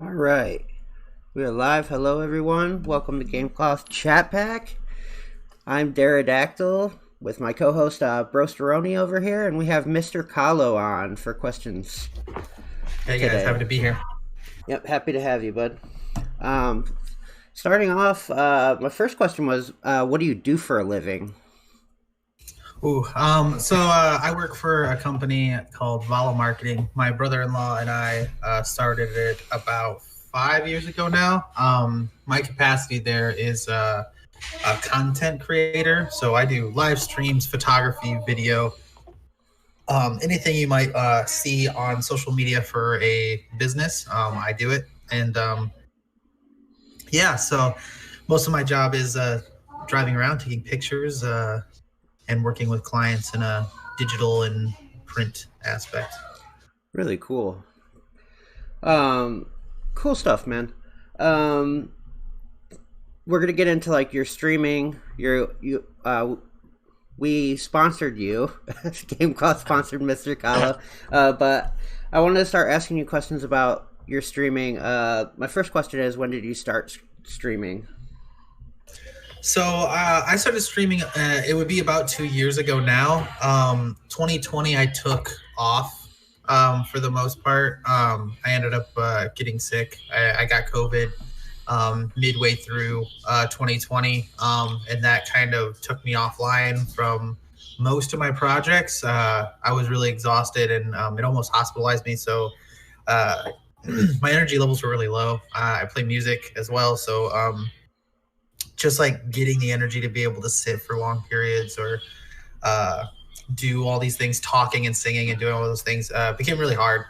All right. We are live. Hello, everyone. Welcome to GameCloth Chat Pack. I'm Daradactyl with my co-host Brosteroni over here, and we have Mr. Kahlo on for questions Hey guys, today. happy to be here. Yep, happy to have you, bud. Um, Starting off, my first question was, what do you do for a living? I work for a company called Vala Marketing. My brother-in-law and I started it about 5 years ago now. My capacity there is a content creator, so I do live streams, photography, video, anything you might see on social media for a business. I do it, and so most of my job is driving around, taking pictures. And working with clients in a digital and print aspect. Really cool. Um, cool stuff, man. Um, we're gonna get into like your streaming. We sponsored you. Game Call sponsored Mr. Kahlo. But I wanted to start asking you questions about your streaming. My first question is, when did you start streaming? So I started streaming. It would be about 2 years ago now. 2020, I took off for the most part. I ended up getting sick. I got COVID midway through 2020, and that kind of took me offline from most of my projects. I was really exhausted, and it almost hospitalized me. So uh, my energy levels were really low. I play music as well, so just like getting the energy to be able to sit for long periods or uh, do all these things, talking and singing and doing all those things became really hard.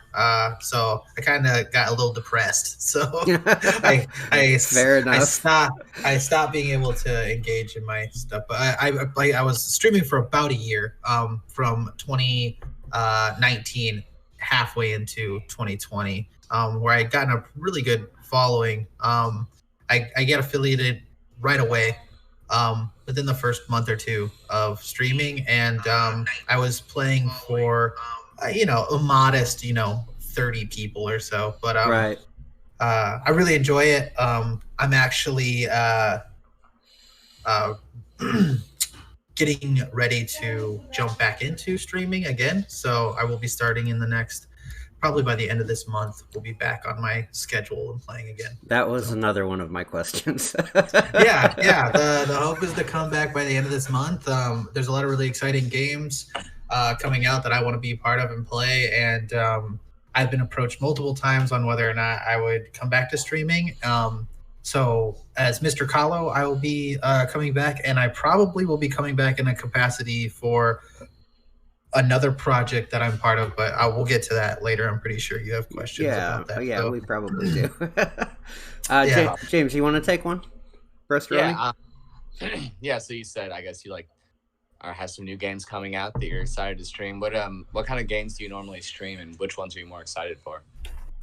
So I kind of got a little depressed. So I I Fair I enough. stopped being able to engage in my stuff. But I was streaming for about a year, from 2019 halfway into 2020, where I gotten a really good following. I get affiliated right away, within the first month or two of streaming, and I was playing for a modest 30 people or so, but Right. I really enjoy it. I'm actually uh, getting ready to jump back into streaming again, so I will be starting in the next, probably by the end of this month, we'll be back on my schedule and playing again. That was So another one of my questions. yeah. The hope is to come back by the end of this month. There's a lot of really exciting games coming out that I want to be a part of and play, and I've been approached multiple times on whether or not I would come back to streaming. So as Mr. Kahlo, I will be coming back, and I probably will be coming back in a capacity for another project that I'm part of, but I will get to that later. I'm pretty sure you have questions Yeah, about that. yeah, So we probably do. yeah. James, you want to take one? Brosteroni? Yeah, yeah. So you said, I guess you like or have some new games coming out that you're excited to stream. What kind of games do you normally stream, and which ones are you more excited for?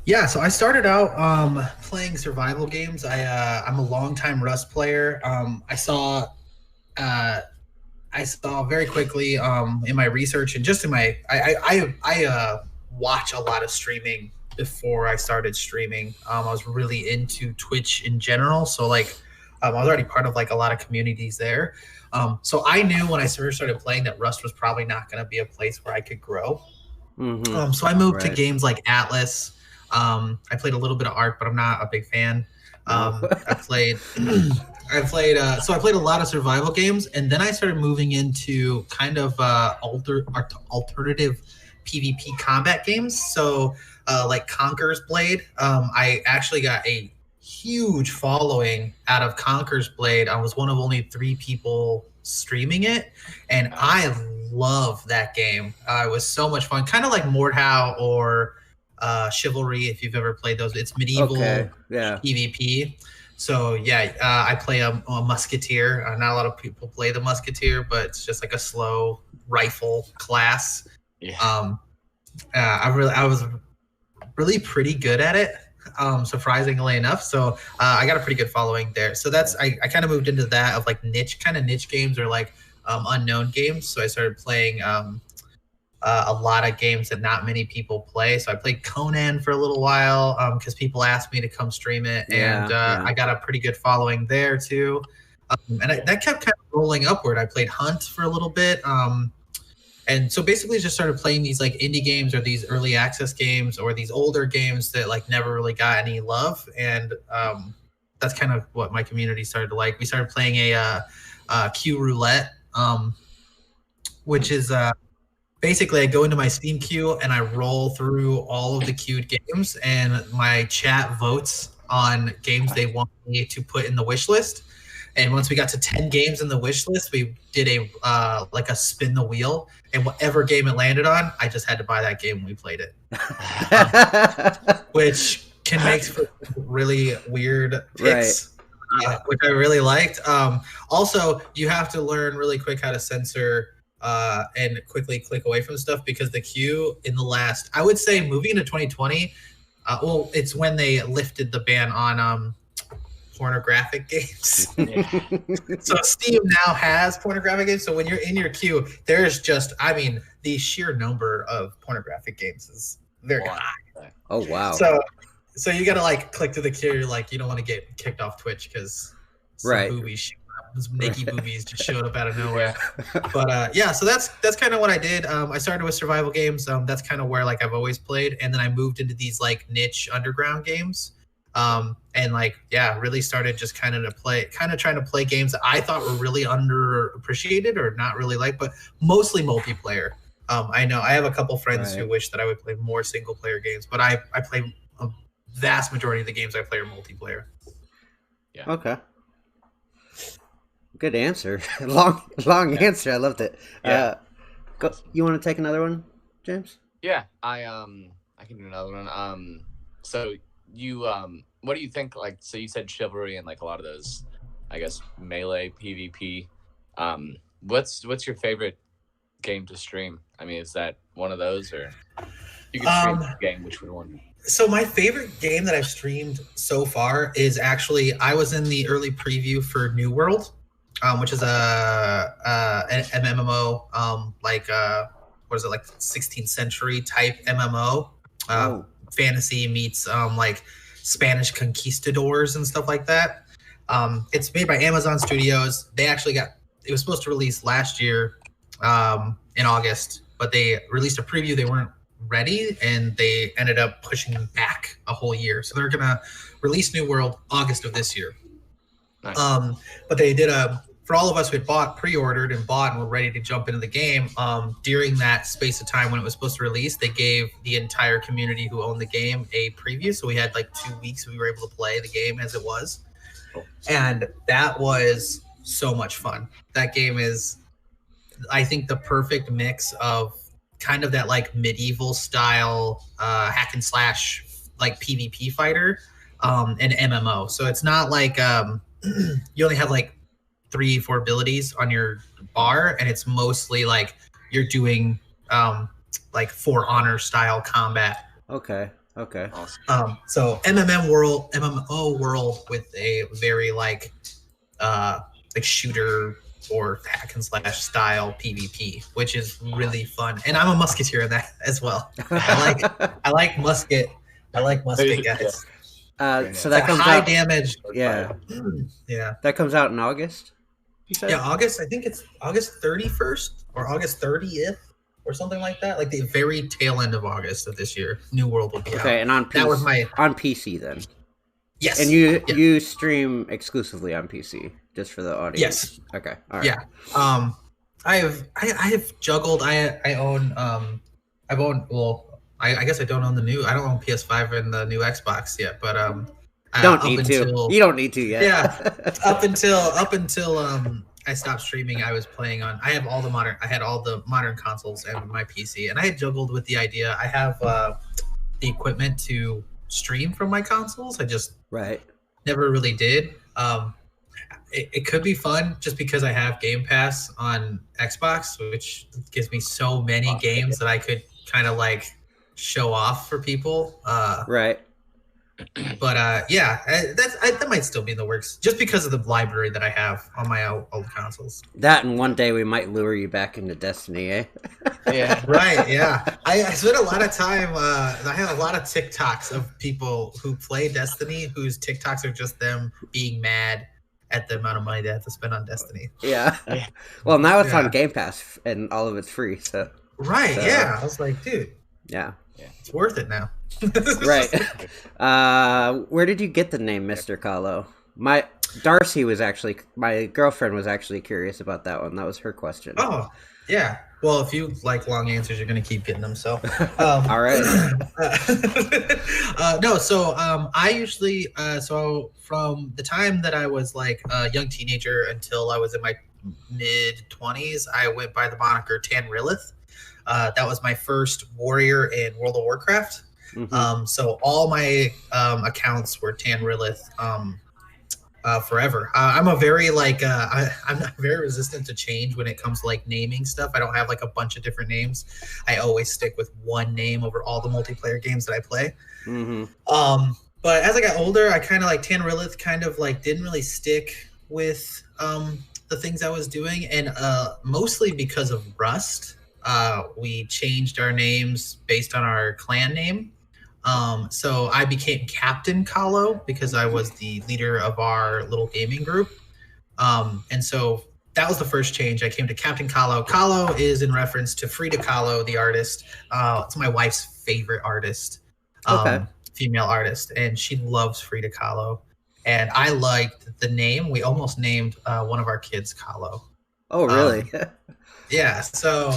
Yeah, so I started out playing survival games. I'm a longtime Rust player. Uh, I saw very quickly in my research and just in my I watch a lot of streaming before I started streaming. I was really into Twitch in general, so like I was already part of like a lot of communities there. So I knew when I first started playing that Rust was probably not going to be a place where I could grow. Mm-hmm. So I moved to Right. games like Atlas. I played a little bit of Ark, but I'm not a big fan. No. I played, so I played a lot of survival games, and then I started moving into kind of alternative PvP combat games. So like Conqueror's Blade, I actually got a huge following out of Conqueror's Blade. I was one of only 3 people streaming it, and I love that game. It was so much fun, kind of like Mordhau or Chivalry, if you've ever played those. It's Okay. medieval Yeah. PvP. So yeah, I play a musketeer. Not a lot of people play the musketeer, but it's just like a slow rifle class. Yeah. I was really pretty good at it, surprisingly enough. So I got a pretty good following there. So that's I kind of moved into that of like niche games or like unknown games. So I started playing a lot of games that not many people play. So I played Conan for a little while because people asked me to come stream it, and I got a pretty good following there too. That kept kind of rolling upward. I played Hunt for a little bit. And so basically just started playing these like indie games or these early access games or these older games that like never really got any love. And that's kind of what my community started to like. We started playing a queue roulette, which is basically I go into my Steam queue and I roll through all of the queued games, and my chat votes on games they want me to put in the wish list. And once we got to 10 games in the wish list, we did a like a spin the wheel, and whatever game it landed on, I just had to buy that game when we played it, which can make for really weird picks, which I really liked. Also, you have to learn really quick how to censor and quickly click away from stuff, because the queue in the last, I would say, moving into 2020, well, it's when they lifted the ban on pornographic games. So Steam now has pornographic games. So when you're in your queue, there's just, I mean, the sheer number of pornographic games is very high. Oh wow. So you gotta like click to the queue. You're like, you don't want to get kicked off Twitch because boobies, naked boobies just showed up out of nowhere. But yeah, so that's kind of what I did. I started with survival games. That's kind of where like I've always played, and then I moved into these like niche underground games. And like, yeah, really started just kind of trying to play games that I thought were really underappreciated or not really like, but mostly multiplayer. I know I have a couple friends who wish that I would play more single player games, but I play a vast majority of the games I play are multiplayer. Yeah. Okay. Good answer. long answer. I loved it. Yeah. You want to take another one, James? Yeah, I can do another one. So you what do you think, like, so you said Chivalry and like a lot of those, I guess, melee PvP, what's your favorite game to stream? I mean, is that one of those, or you could stream a game, which would one? So my favorite game that I've streamed so far is actually, I was in the early preview for New World, which is an MMO, like what is it, like 16th century type MMO. Fantasy meets like Spanish conquistadors and stuff like that. It's made by Amazon Studios. They actually it was supposed to release last year in August, but they released a preview. They weren't ready, and they ended up pushing them back a whole year. So they're gonna release New World August of this year. Nice. But they did for all of us who had pre-ordered and bought and were ready to jump into the game, during that space of time when it was supposed to release, they gave the entire community who owned the game a preview. So we had like 2 weeks we were able to play the game as it was. And that was so much fun. That game is, I think, the perfect mix of kind of that like medieval style hack and slash like PvP fighter and MMO. So it's not like you only have like 3-4 abilities on your bar, and it's mostly like you're doing like For Honor style combat. Okay. Awesome. So MMO world with a very like shooter or hack and slash style PvP, which is really fun. And I'm a musketeer in that as well. I like musket guys. So that comes high out damage. Yeah. Yeah. That comes out in August, you said? Yeah, August. I think it's August 31st or August 30th or something like that. Like the very tail end of August of this year, New World will be out. Okay, and on PC, that was on PC then. Yes. And you stream exclusively on PC, just for the audience. Yes. Okay. All right. Yeah. I have juggled. I own I guess I don't own I don't own PS5 and the new Xbox yet, but you don't need to yet. Yeah. Up until I stopped streaming, I was playing on. I had all the modern consoles and my PC, and I had juggled with the idea. I have the equipment to stream from my consoles. I just never really did. It could be fun just because I have Game Pass on Xbox, which gives me so many games that I could kind of like show off for people. Right. But yeah, that might might still be in the works just because of the library that I have on my old consoles. That, and one day we might lure you back into Destiny, eh? Yeah. Right, yeah. I spent a lot of time, I have a lot of TikToks of people who play Destiny whose TikToks are just them being mad at the amount of money they have to spend on Destiny. Yeah. Yeah. Well, now it's on Yeah. Game Pass, and all of it's free, so... Right, So- yeah. I was like, dude, Yeah. it's worth it now. Right. Where did you get the name Mr. Kahlo? My girlfriend was actually curious about that one. That was her question. Oh, yeah. Well, if you like long answers, you're going to keep getting them. So, All right. no. So, I usually, so from the time that I was like a young teenager until I was in my mid 20s, I went by the moniker Tan Rilith. That was my first warrior in World of Warcraft. Mhm. So all my accounts were Tan Rilith forever. I'm a very I'm not very resistant to change when it comes to like naming stuff. I don't have like a bunch of different names. I always stick with one name over all the multiplayer games that I play. Mhm. But as I got older, I kind of like Tan Rilith kind of like didn't really stick with the things I was doing, and mostly because of Rust. We changed our names based on our clan name. So I became Captain Kahlo because I was the leader of our little gaming group. And so that was the first change. I came to Captain Kahlo. Kahlo is in reference to Frida Kahlo, the artist. It's my wife's favorite artist, Okay. female artist, and she loves Frida Kahlo. And I liked the name. We almost named one of our kids Kahlo. Oh, really? Yeah. So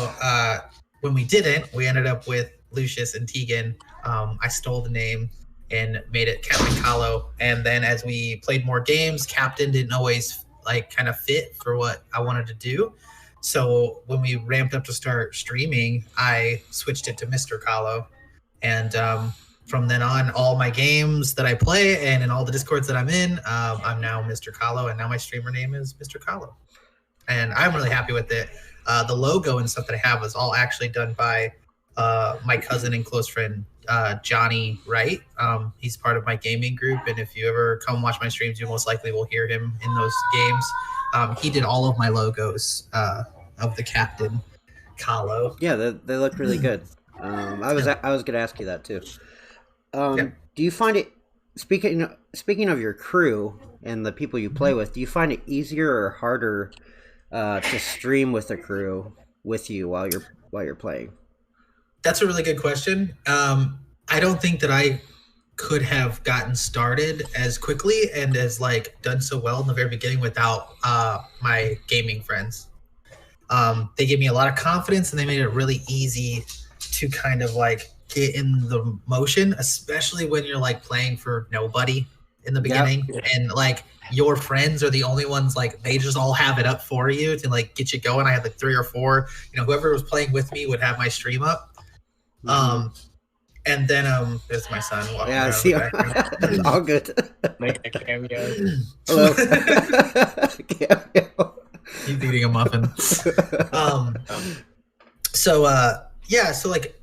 when we didn't, we ended up with Lucius and Tegan. I stole the name and made it Captain Kahlo. And then as we played more games, Captain didn't always like kind of fit for what I wanted to do. So when we ramped up to start streaming, I switched it to Mr. Kahlo. And from then on, all my games that I play and in all the Discords that I'm in, I'm now Mr. Kahlo. And now my streamer name is Mr. Kahlo. And I'm really happy with it. The logo and stuff that I have was all actually done by my cousin and close friend, Johnny Wright. He's part of my gaming group, and if you ever come watch my streams, you most likely will hear him in those games. He did all of my logos of the Captain Kahlo. Yeah, they look really good. I was going to ask you that too. Yeah. Do you find it speaking of your crew and the people you play with? Do you find it easier or harder to stream with the crew with you while you're playing? That's a really good question. I don't think that I could have gotten started as quickly and as like done so well in the very beginning without my gaming friends. They gave me a lot of confidence and they made it really easy to kind of like get in the motion, especially when you're like playing for nobody in the beginning. Yep. And like your friends are the only ones, like they just all have it up for you to like get you going. I had like 3 or 4, whoever was playing with me would have my stream up. And then there's my son walking Yeah, I around see. in the background. All good. Make a cameo. Hello. Cameo. He's eating a muffin. So like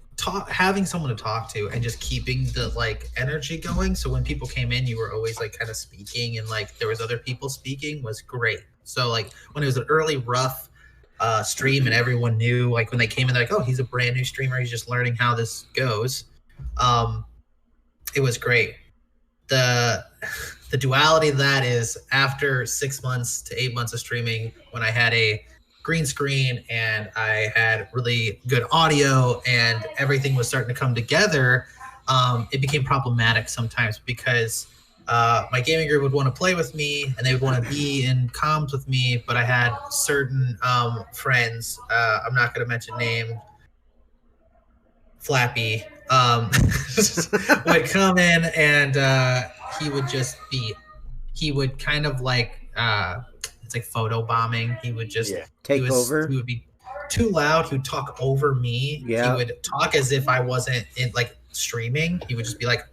having someone to talk to and just keeping the like energy going. So when people came in, you were always like kind of speaking, and like there was other people speaking was great. So like when it was an early rough stream and everyone knew, like when they came in, they're like, oh, he's a brand new streamer, he's just learning how this goes. It was great. The duality of that is after 6 months to 8 months of streaming, when I had a green screen and I had really good audio and everything was starting to come together, it became problematic sometimes because my gaming group would want to play with me and they would want to be in comms with me, but I had certain friends, I'm not going to mention name, Flappy, would come in and he would kind of like it's like photo bombing. He would just Take over. He would be too loud. He would talk over me. Yeah. He would talk as if I wasn't in like streaming. He would just be like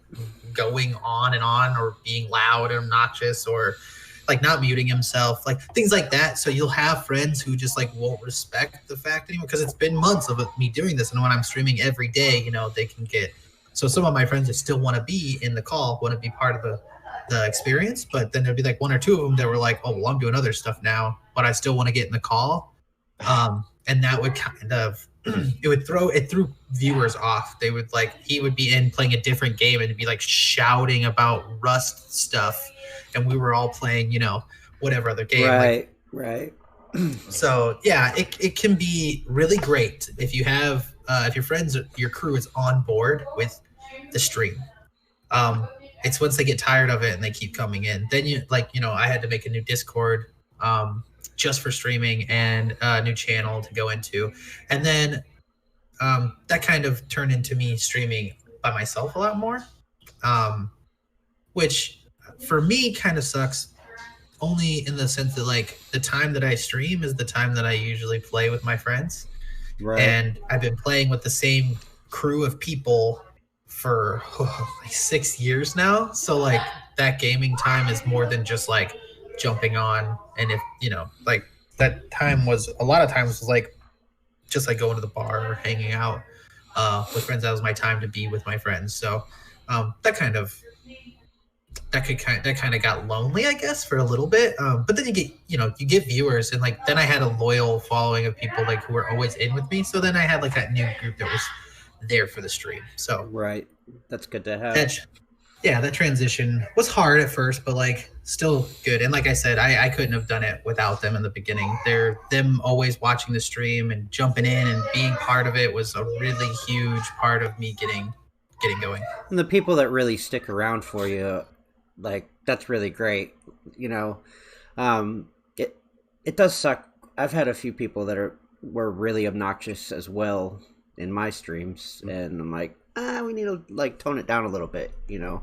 going on and on, or being loud and obnoxious, or like not muting himself, like things like that. So you'll have friends who just like won't respect the fact anymore because it's been months of me doing this, and when I'm streaming every day, they can get. So some of my friends that still want to be in the call, want to be part of the experience. But then there'd be like one or two of them that were like, oh, well, I'm doing other stuff now, but I still want to get in the call. And that would kind of it threw viewers off. They would like he would be in playing a different game and be like shouting about Rust stuff, and we were all playing, whatever other game. Right. So yeah, it can be really great if you have if your crew is on board with the stream. It's once they get tired of it and they keep coming in, then I had to make a new Discord just for streaming and a new channel to go into, and then that kind of turned into me streaming by myself a lot more, which for me kind of sucks. Only in the sense that like the time that I stream is the time that I usually play with my friends. Right. And I've been playing with the same crew of people for like 6 years now. So like that gaming time is more than just like jumping on. And if, like that time was a lot of times was like just like going to the bar or hanging out with friends. That was my time to be with my friends. So that kind of got lonely, I guess, for a little bit. But then you get viewers, and like then I had a loyal following of people like who were always in with me. So then I had like that new group that was there for the stream. So right, that's good to have. That transition was hard at first, but like still good. And like I said, I couldn't have done it without them in the beginning. Them always watching the stream and jumping in and being part of it was a really huge part of me getting going. And the people that really stick around for you, like that's really great. It does suck. I've had a few people that were really obnoxious as well in my streams, and I'm like, we need to like tone it down a little bit. You're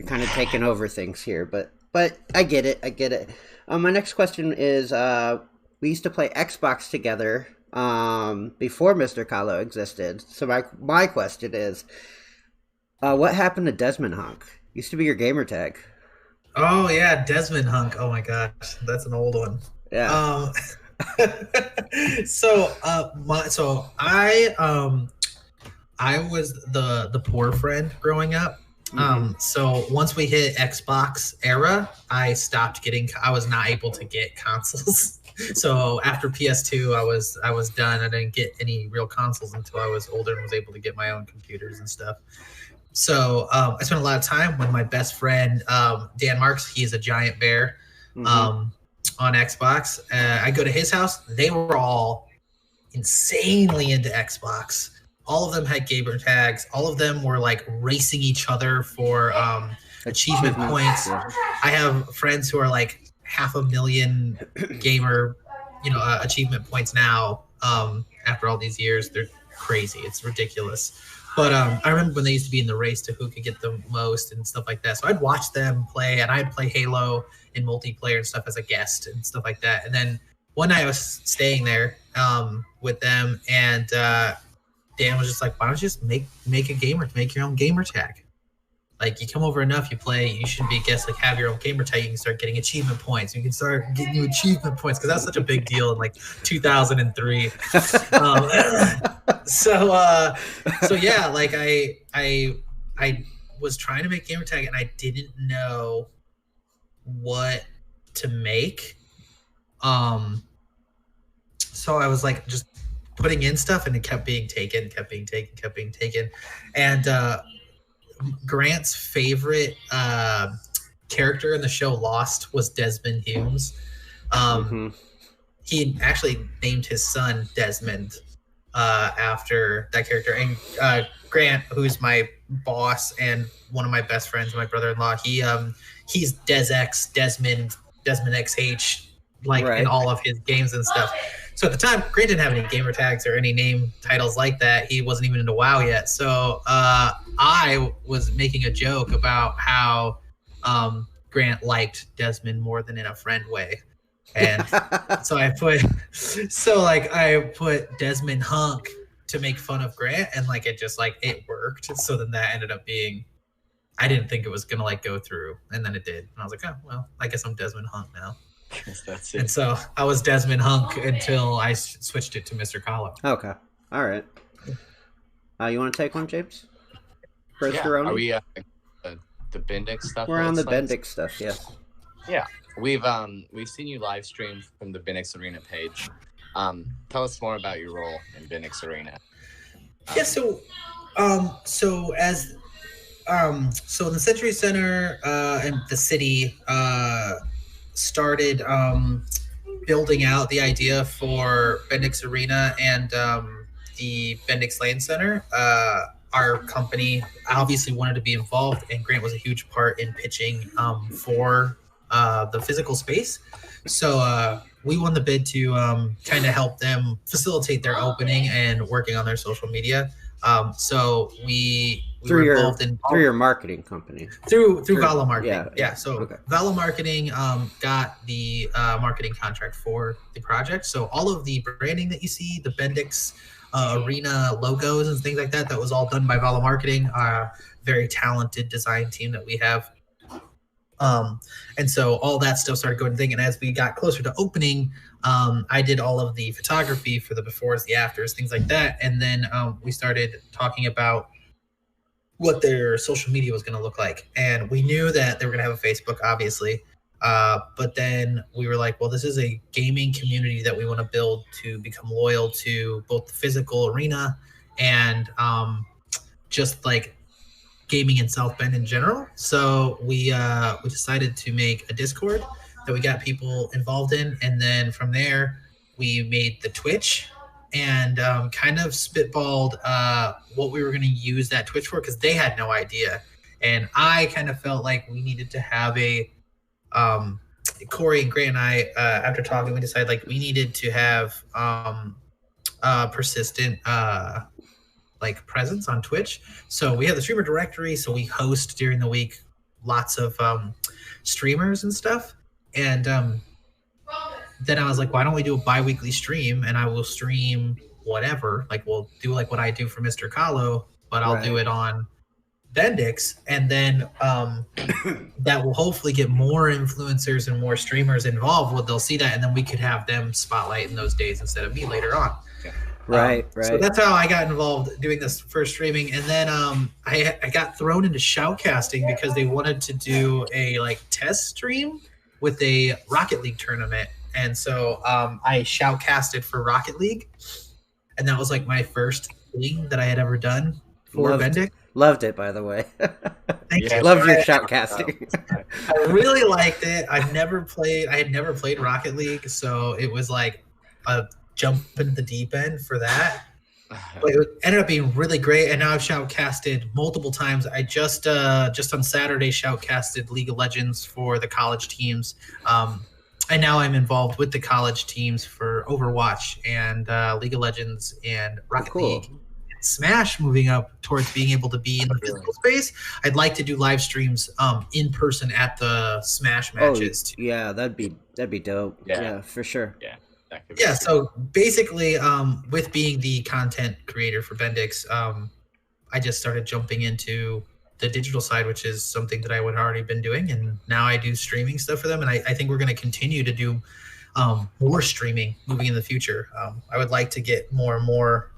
kind of taking over things here, but I get it. My next question is, we used to play Xbox together before Mr. Kahlo existed. So my question is, what happened to Desmond Hunk? Used to be your gamer tag. Oh yeah, Desmond Hunk. Oh my gosh, that's an old one. Yeah. I was the poor friend growing up. So once we hit Xbox era, I was not able to get consoles. So after PS2, I was done. I didn't get any real consoles until I was older and was able to get my own computers and stuff. So I spent a lot of time with my best friend, Dan Marks. He's a giant bear on Xbox. I go to his house. They were all insanely into Xbox. All of them had gamer tags. All of them were like racing each other for achievement points. I have friends who are like 500,000 gamer, achievement points now. After all these years, they're crazy. It's ridiculous. But I remember when they used to be in the race to who could get the most and stuff like that. So I'd watch them play, and I'd play Halo in multiplayer and stuff as a guest and stuff like that. And then one night I was staying there with them, and Dan was just like, why don't you just make your own gamer tag? Like, you come over enough, you play, you should be a guest, like have your own gamer tag. You can start getting achievement points. You can start getting new achievement points, because that's such a big deal in like 2003. So yeah, like I was trying to make gamer tag, and I didn't know what to make. So I was like just putting in stuff, and it kept being taken. And Grant's favorite character in the show Lost was Desmond Humes. He actually named his son Desmond after that character. And Grant, who's my boss and one of my best friends, my brother-in-law, he's Desmond XH, like in all of his games and stuff. So at the time, Grant didn't have any gamer tags or any name titles like that. He wasn't even into WoW yet. So I was making a joke about how Grant liked Desmond more than in a friend way. And so I put Desmond Hunk to make fun of Grant, and like it worked. So then that ended up being, I didn't think it was gonna like go through, and then it did. And I was like, oh well, I guess I'm Desmond Hunk now. That's it. And so I was Desmond Hunk until I switched it to Mr. Kahlo. Okay, all right. You want to take one, James? Are we? the Bendix stuff. We're on the like, Bendix stuff, yes. Yeah, we've seen you live stream from the Bendix Arena page. Tell us more about your role in Bendix Arena. Yeah, so as so the Century Center and the city started building out the idea for Bendix Arena and the Bendix Land Center. Our company obviously wanted to be involved, and Grant was a huge part in pitching for the physical space. So we won the bid to kind of help them facilitate their opening and working on their social media. So we Through were involved your marketing company. Through Kahlo Marketing. Yeah. So okay. Kahlo Marketing got the marketing contract for the project. So all of the branding that you see, the Bendix Arena logos and things like that, that was all done by Kahlo Marketing, a very talented design team that we have. And so all that stuff started going thing. And as we got closer to opening, I did all of the photography for the befores, the afters, things like that. And then we started talking about what their social media was going to look like. And we knew that they were going to have a Facebook, obviously. But then we were like, well, this is a gaming community that we want to build to become loyal to both the physical arena and just like gaming in South Bend in general. So we decided to make a Discord that we got people involved in. And then from there, we made the Twitch and kind of spitballed what we were going to use that Twitch for, because they had no idea. And I kind of felt like we needed to have a Corey and Grant and I, after talking, we decided like we needed to have persistent like presence on Twitch. So we have the streamer directory. So we host during the week lots of streamers and stuff. And then I was like, why don't we do a bi-weekly stream, and I will stream whatever. Like we'll do like what I do for Mr. Kahlo, but I'll do it on Bendix, and then that will hopefully get more influencers and more streamers involved. Well, they'll see that, and then we could have them spotlight in those days instead of me later on. Right. So that's how I got involved doing this first streaming, and then I got thrown into shoutcasting because they wanted to do a like test stream with a Rocket League tournament, and so I shoutcasted for Rocket League, and that was like my first thing that I had ever done for Bendix. Loved it, by the way. Thank you. Loved your shoutcasting. I really liked it. I had never played Rocket League, so it was like a jump into the deep end for that. But it ended up being really great, and now I've shoutcasted multiple times. I just on Saturday shoutcasted League of Legends for the college teams, and now I'm involved with the college teams for Overwatch and League of Legends and Rocket League. Smash, moving up towards being able to be in the physical space. I'd like to do live streams in person at the Smash matches too. Yeah, that'd be dope. Yeah, for sure. Yeah, so basically with being the content creator for Bendix, I just started jumping into the digital side, which is something that I would already been doing, and now I do streaming stuff for them, and I think we're going to continue to do more streaming moving in the future. I would like to get more and more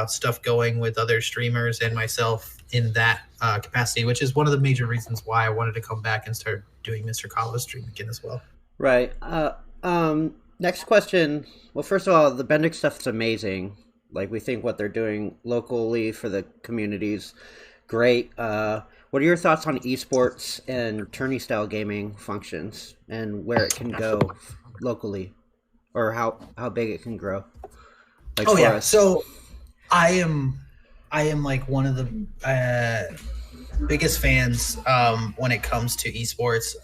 stuff going with other streamers and myself in that capacity, which is one of the major reasons why I wanted to come back and start doing Mr. Kahlo's stream again as well. Right. Next question. Well, first of all, the Bendix stuff is amazing. Like, we think what they're doing locally for the communities, great. What are your thoughts on esports and tourney-style gaming functions and where it can go locally, or how big it can grow? Like So I am like one of the biggest fans when it comes to esports.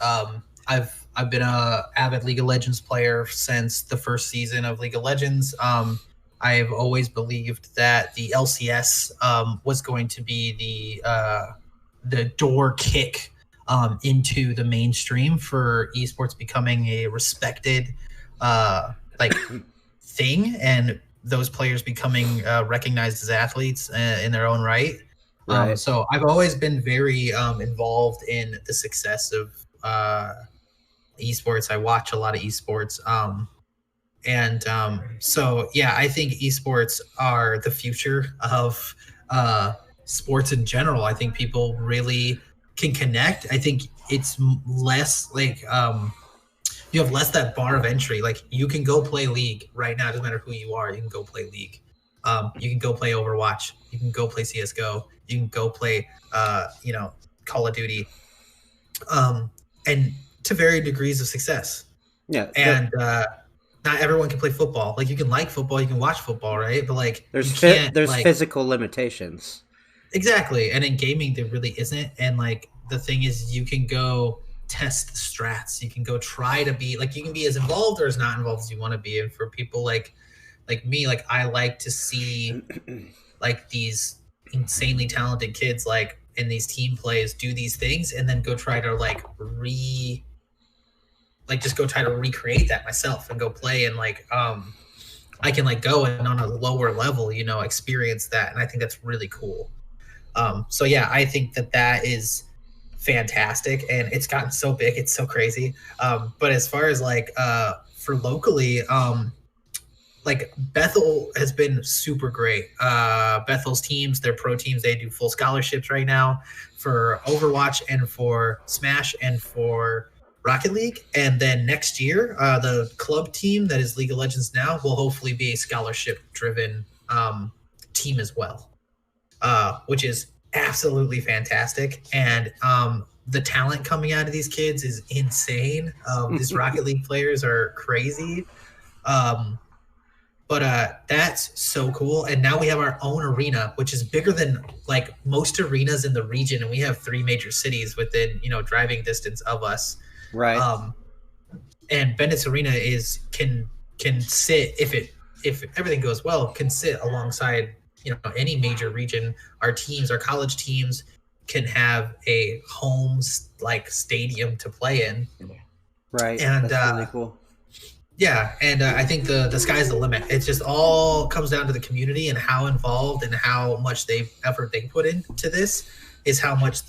I've been a avid League of Legends player since the first season of League of Legends. I've always believed that the LCS was going to be the door kick into the mainstream for esports becoming a respected like thing, and those players becoming recognized as athletes in their own right. So I've always been very involved in the success of esports. I watch a lot of esports. So yeah, I think esports are the future of sports in general. I think people really can connect, I think it's less like you have less that bar of entry. Like you can go play League right now. It doesn't matter who you are. You can go play League. You can go play Overwatch. You can go play CS:GO. You can go play, Call of Duty, and to varying degrees of success. Yeah. And not everyone can play football. Like you can like football, you can watch football, right? But like there's you can't there's like physical limitations. exactly. And in gaming, there really isn't. And like the thing is, you can go test the strats. You can go try to be like you can be as involved or as not involved as you want to be. And for people like me, like I like to see like these insanely talented kids like in these team plays do these things and then go try to just go try to recreate that myself and go play and like I can like go and on a lower level, experience that. And I think that's really cool. So yeah, I think that is fantastic and it's gotten so big. It's so crazy. But as far as like for locally, like Bethel has been super great. Bethel's teams, their pro teams, they do full scholarships right now for Overwatch and for Smash and for Rocket League. And then next year, the club team that is League of Legends now will hopefully be a scholarship-driven team as well, which is absolutely fantastic. And the talent coming out of these kids is insane. These Rocket League players are crazy. But that's so cool. And now we have our own arena, which is bigger than like most arenas in the region. And we have 3 major cities within, driving distance of us. Right. And Bennett's Arena can sit if everything goes well, can sit alongside, any major region. Our college teams can have a home like stadium to play in. Right. And that's really cool. Yeah, and I think the sky's the limit. It just all comes down to the community and how involved and how much effort they put into this is how much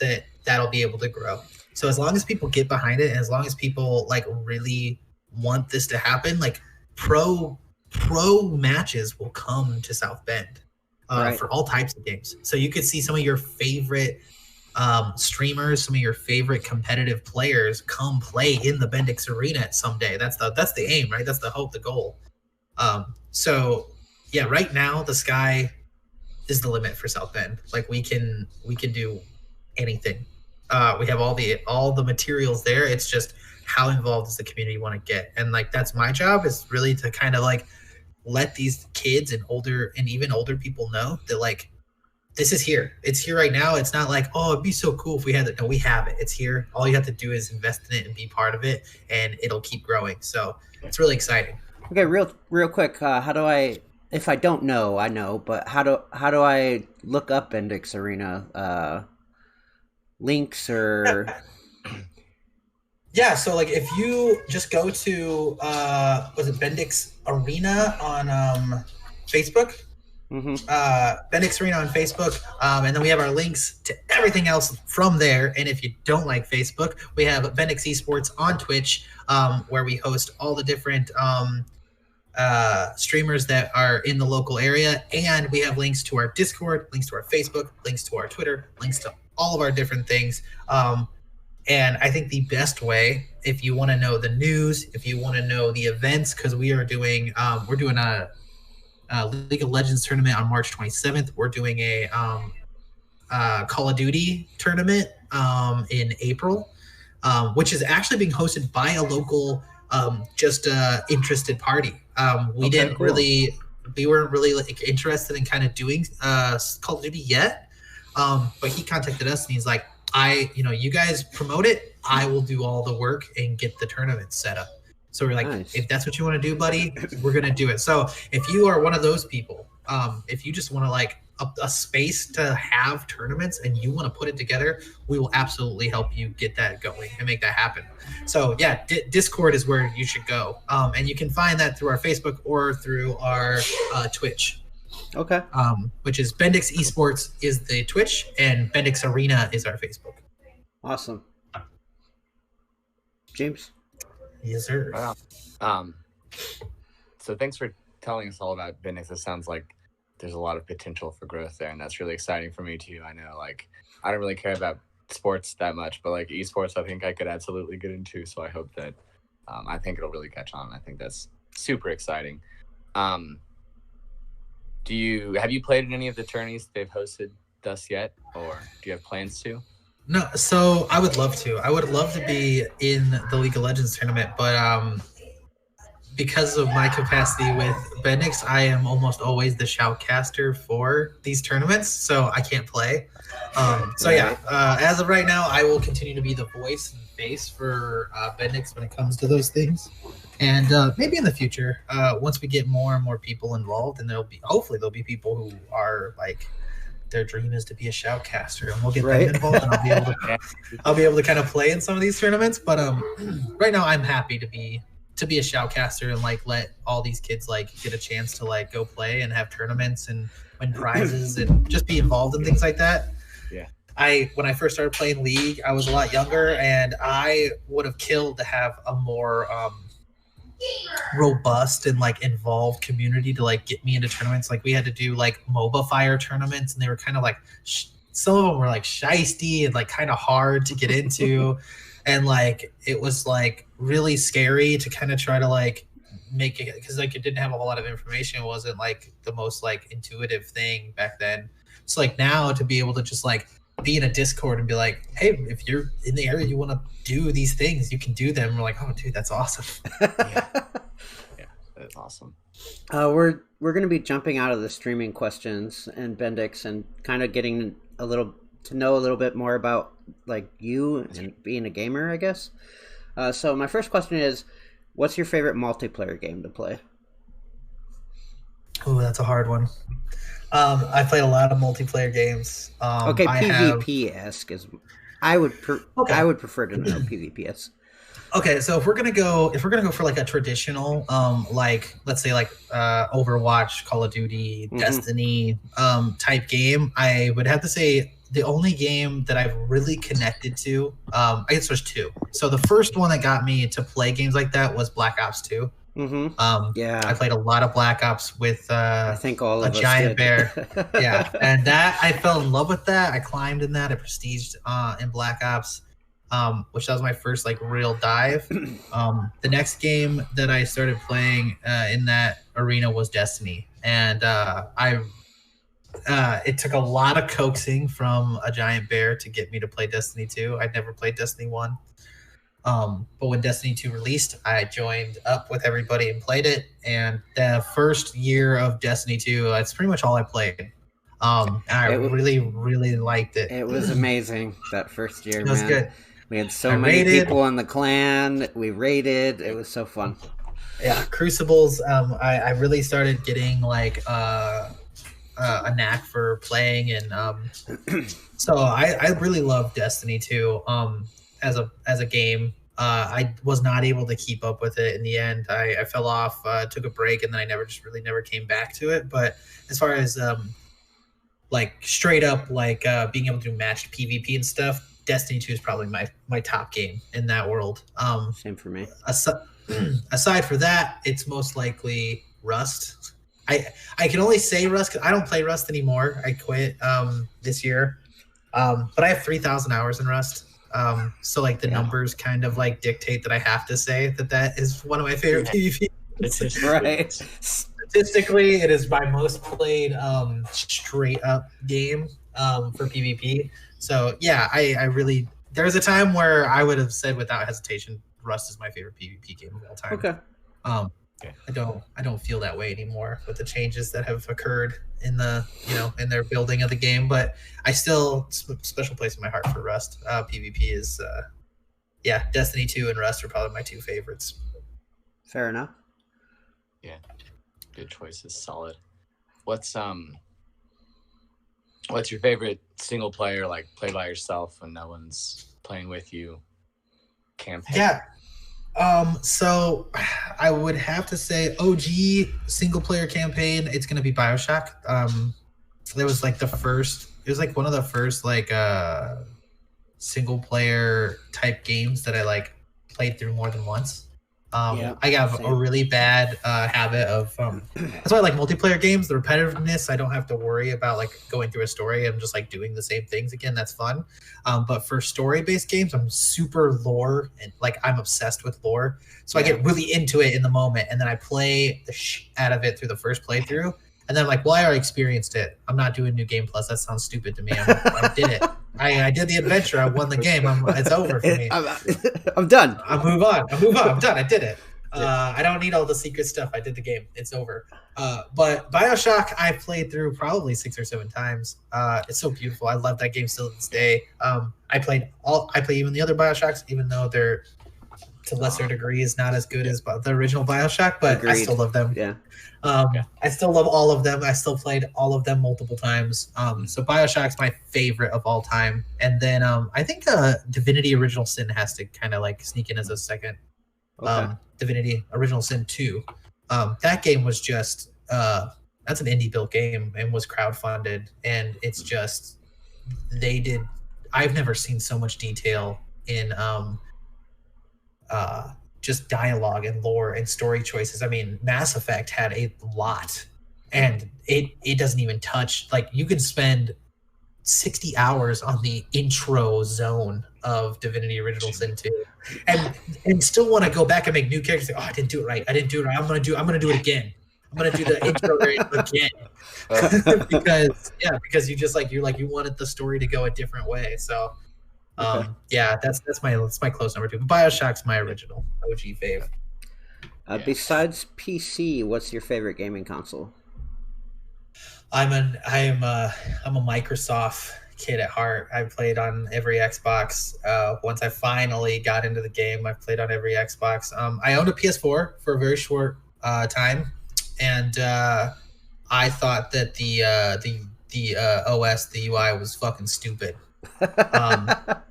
that'll be able to grow. So as long as people get behind it and as long as people like really want this to happen, like pro matches will come to South Bend Right. for all types of games. So you could see some of your favorite streamers, some of your favorite competitive players come play in the Bendix Arena someday. That's the aim, right? That's the hope, the goal. So yeah, right now the sky is the limit for South Bend. Like we can do anything. We have all the materials there. It's just how involved does the community want to get? And like that's my job is really to kind of like let these kids and even older people know that like this is here. It's here right now. It's not like, oh, it'd be so cool if we had it. No, we have it. It's here. All you have to do is invest in it and be part of it, and it'll keep growing. So it's really exciting. Okay, real quick. How do I? If I don't know, I know, but how do I look up Bendix Arena? Links or? Yeah, so like if you just go to was it Bendix Arena on Facebook? Mm-hmm. Bendix Arena on Facebook, and then we have our links to everything else from there. And if you don't like Facebook, we have Bendix Esports on Twitch, where we host all the different streamers that are in the local area, and we have links to our Discord, links to our Facebook, links to our Twitter, links to all of our different things. And I think the best way, if you want to know the news, if you want to know the events, because we're doing a League of Legends tournament on March 27th. We're doing a Call of Duty tournament in April, which is actually being hosted by a local interested party. We weren't really like interested in kind of doing Call of Duty yet, but he contacted us and he's like, you guys promote it, I will do all the work and get the tournament set up. So we're like, nice. If that's what you want to do, buddy, we're going to do it. So if you are one of those people, if you just want to like a space to have tournaments and you want to put it together, we will absolutely help you get that going and make that happen. So yeah, Discord is where you should go. And you can find that through our Facebook or through our Twitch. Okay. Which is Bendix Esports is the Twitch and Bendix Arena is our Facebook. Awesome. James? Yes, sir. Wow. So thanks for telling us all about Bendix. It sounds like there's a lot of potential for growth there, and that's really exciting for me too. I know, like, I don't really care about sports that much, but like esports, I think I could absolutely get into. So I hope that I think it'll really catch on. I think that's super exciting. Um, have you played in any of the tourneys they've hosted thus yet, or do you have plans to? No, so I would love to. I would love to be in the League of Legends tournament, but because of my capacity with Bendix, I am almost always the shoutcaster for these tournaments, so I can't play. As of right now, I will continue to be the voice and face for Bendix when it comes to those things. And maybe in the future, once we get more and more people involved, and hopefully there'll be people who are like, their dream is to be a shoutcaster, and we'll get them involved, and I'll be able to kind of play in some of these tournaments. But right now, I'm happy to be a shoutcaster and like let all these kids like get a chance to like go play and have tournaments and win prizes and just be involved in things like that. Yeah. When I first started playing League, I was a lot younger, and I would have killed to have a more robust and like involved community to like get me into tournaments. Like we had to do like MOBA Fire tournaments, and they were kind of like some of them were like shisty and like kind of hard to get into. And like it was like really scary to kind of try to like make it, because like it didn't have a whole lot of information. It wasn't like the most like intuitive thing back then. So like now to be able to just like be in a Discord and be like, hey, if you're in the area you want to do these things, you can do them. And we're like, oh dude, that's awesome. Yeah, that's awesome. We're going to be jumping out of the streaming questions and Bendix and kind of getting to know a little bit more about like you and being a gamer, I guess. So my first question is, what's your favorite multiplayer game to play? Oh, that's a hard one. I played a lot of multiplayer games. Okay, PvP-esque is. I would prefer to know PvP-esque. Okay, so if we're gonna go for like a traditional, like let's say like Overwatch, Call of Duty, Destiny, type game, I would have to say the only game that I've really connected to, I guess there's two. So the first one that got me to play games like that was Black Ops 2. Yeah, I played a lot of Black Ops with I think all of a giant bear. Yeah, and that I fell in love with that. I climbed in that. I prestiged in Black Ops, which was my first like real dive. The next game that I started playing in that arena was Destiny, and it took a lot of coaxing from a giant bear to get me to play Destiny 2. I'd never played Destiny 1. But when Destiny 2 released, I joined up with everybody and played it. And the first year of Destiny 2, that's pretty much all I played. I really, really liked it. It was amazing that first year, It was good. We had so many people in the clan. We raided. It was so fun. Yeah, Crucibles. I really started getting like a knack for playing, and so I really love Destiny 2. As a game, I was not able to keep up with it in the end. I fell off, took a break, and then I never came back to it. But as far as like straight up like being able to do matched PvP and stuff, Destiny 2 is probably my top game in that world. Same for me. Aside for that, it's most likely Rust. I can only say Rust because I don't play Rust anymore. I quit this year, but I have 3,000 hours in Rust. So like the numbers kind of like dictate that I have to say that is one of my favorite PvP. Right. Statistically, it is my most played straight up game for PvP. So yeah, I really, there's a time where I would have said without hesitation, Rust is my favorite PvP game of all time. Okay. I don't feel that way anymore with the changes that have occurred in the in their building of the game, but I still special place in my heart for Rust. PvP is Destiny 2 and Rust are probably my two favorites. Fair enough. Yeah, good choices. Solid. What's your favorite single player, like play by yourself when no one's playing with you, campaign? Yeah. So I would have to say OG single player campaign, it's gonna be BioShock. It was like one of the first like single player type games that I like played through more than once. I have a really bad habit of that's why I like multiplayer games, the repetitiveness. I don't have to worry about like going through a story. I'm just like doing the same things again. That's fun. But for story-based games, I'm super lore and like I'm obsessed with lore. So I get really into it in the moment, and then I play the out of it through the first playthrough. And then I'm like, well, I already experienced it. I'm not doing New Game Plus. That sounds stupid to me. I did it. I did the adventure. I won the game. It's over for me. I'm done. I'll move on. I'm done. I did it. I don't need all the secret stuff. I did the game. It's over. But BioShock, I played through probably 6 or 7 times. It's so beautiful. I love that game still to this day. I play even the other BioShocks, even though they're to lesser degrees not as good as the original BioShock, but Agreed. I still love them. Yeah. I still love all of them. I still played all of them multiple times. So BioShock's my favorite of all time. And then I think Divinity Original Sin has to kind of like sneak in as a second. Okay. Divinity Original Sin 2. That game was just that's an indie built game and was crowdfunded, and it's just I've never seen so much detail in just dialogue and lore and story choices. I mean, Mass Effect had a lot, and it doesn't even touch. Like, you can spend 60 hours on the intro zone of Divinity Original Sin 2 and still want to go back and make new characters. Like, oh, I didn't do it right. I'm gonna do it again. I'm gonna do the intro again. because you wanted the story to go a different way. So that's my close number 2. But BioShock's my original OG fave. Besides PC, what's your favorite gaming console? I'm a Microsoft kid at heart. I've played on every Xbox. Once I finally got into the game, I've played on every Xbox. I owned a PS4 for a very short time, and I thought that the OS, the UI was fucking stupid. That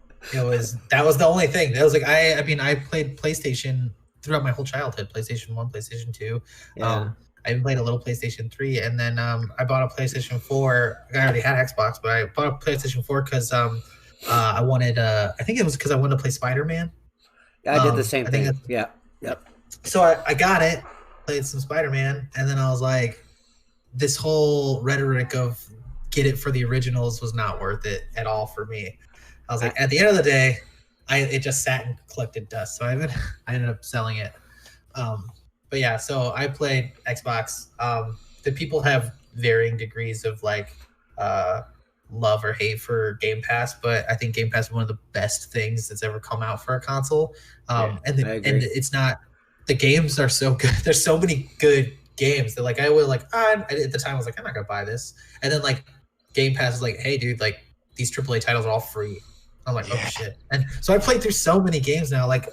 was the only thing. That was like I played PlayStation throughout my whole childhood. PlayStation 1, PlayStation 2. Yeah. I played a little PlayStation 3, and then I bought a PlayStation 4. I already had Xbox, but I bought a PlayStation 4 because I wanted. I think it was because I wanted to play Spider-Man. I did the same thing. Yeah. Yep. So I got it, played some Spider-Man, and then I was like, this whole rhetoric of get it for the originals was not worth it at all for me. I was like, at the end of the day, it just sat and collected dust. So I ended up selling it. But yeah, so I played Xbox. The people have varying degrees of like love or hate for Game Pass, but I think Game Pass is one of the best things that's ever come out for a console. And it's not, the games are so good. There's so many good games that like I would like at the time I was like, I'm not gonna buy this. And then like Game Pass is like, hey dude, like these AAA titles are all free. I'm like, oh shit. And so I played through so many games now, like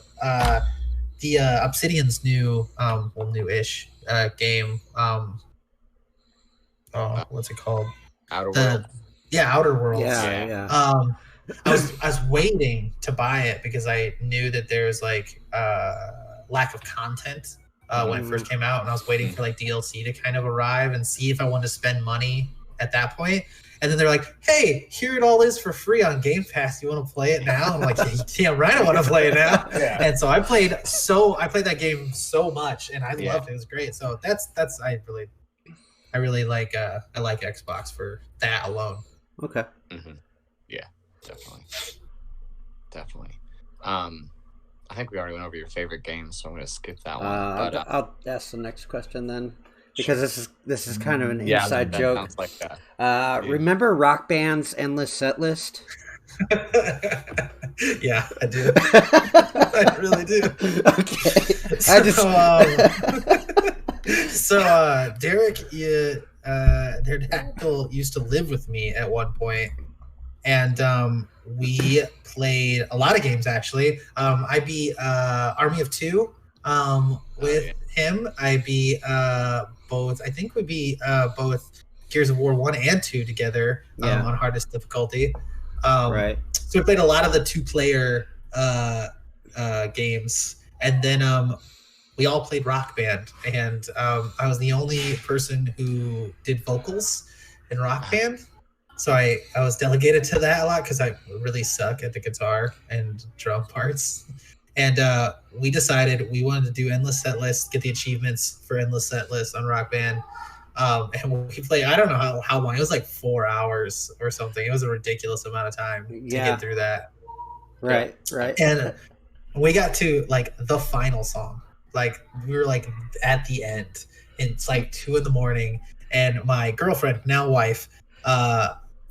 the Obsidian's new-ish game. What's it called? Outer World. Yeah, Outer Worlds. Yeah. I was waiting to buy it because I knew that there was like lack of content when it first came out, and I was waiting for like DLC to kind of arrive and see if I wanted to spend money at that point. And then they're like, hey, here it all is for free on Game Pass. You want to play it now? I'm like, yeah, right, I want to play it now. Yeah. And so I played that game so much, and I loved it. It was great. So I really like Xbox for that alone. Okay. Mm-hmm. Yeah, definitely. I think we already went over your favorite games, so I'm going to skip that one. I'll ask the next question then, because this is kind of an inside joke. Sounds like that. Remember Rock Band's Endless Set List? Yeah, I do. I really do. Okay. So Derek, Pterodactyl used to live with me at one point, and we played a lot of games actually. I beat Army of Two with him. I beat both. I think we beat both Gears of War 1 and 2 together on hardest difficulty. Right. So we played a lot of the 2-player games, and then we all played Rock Band, and I was the only person who did vocals in Rock Band. So I was delegated to that a lot because I really suck at the guitar and drum parts. and we decided we wanted to do endless set lists, get the achievements for endless set lists on Rock Band. And we played, I don't know how long, it was like 4 hours or something. It was a ridiculous amount of time to get through that. Right. And we got to like the final song. Like we were like at the end, and it's like 2 a.m, and my girlfriend, now wife,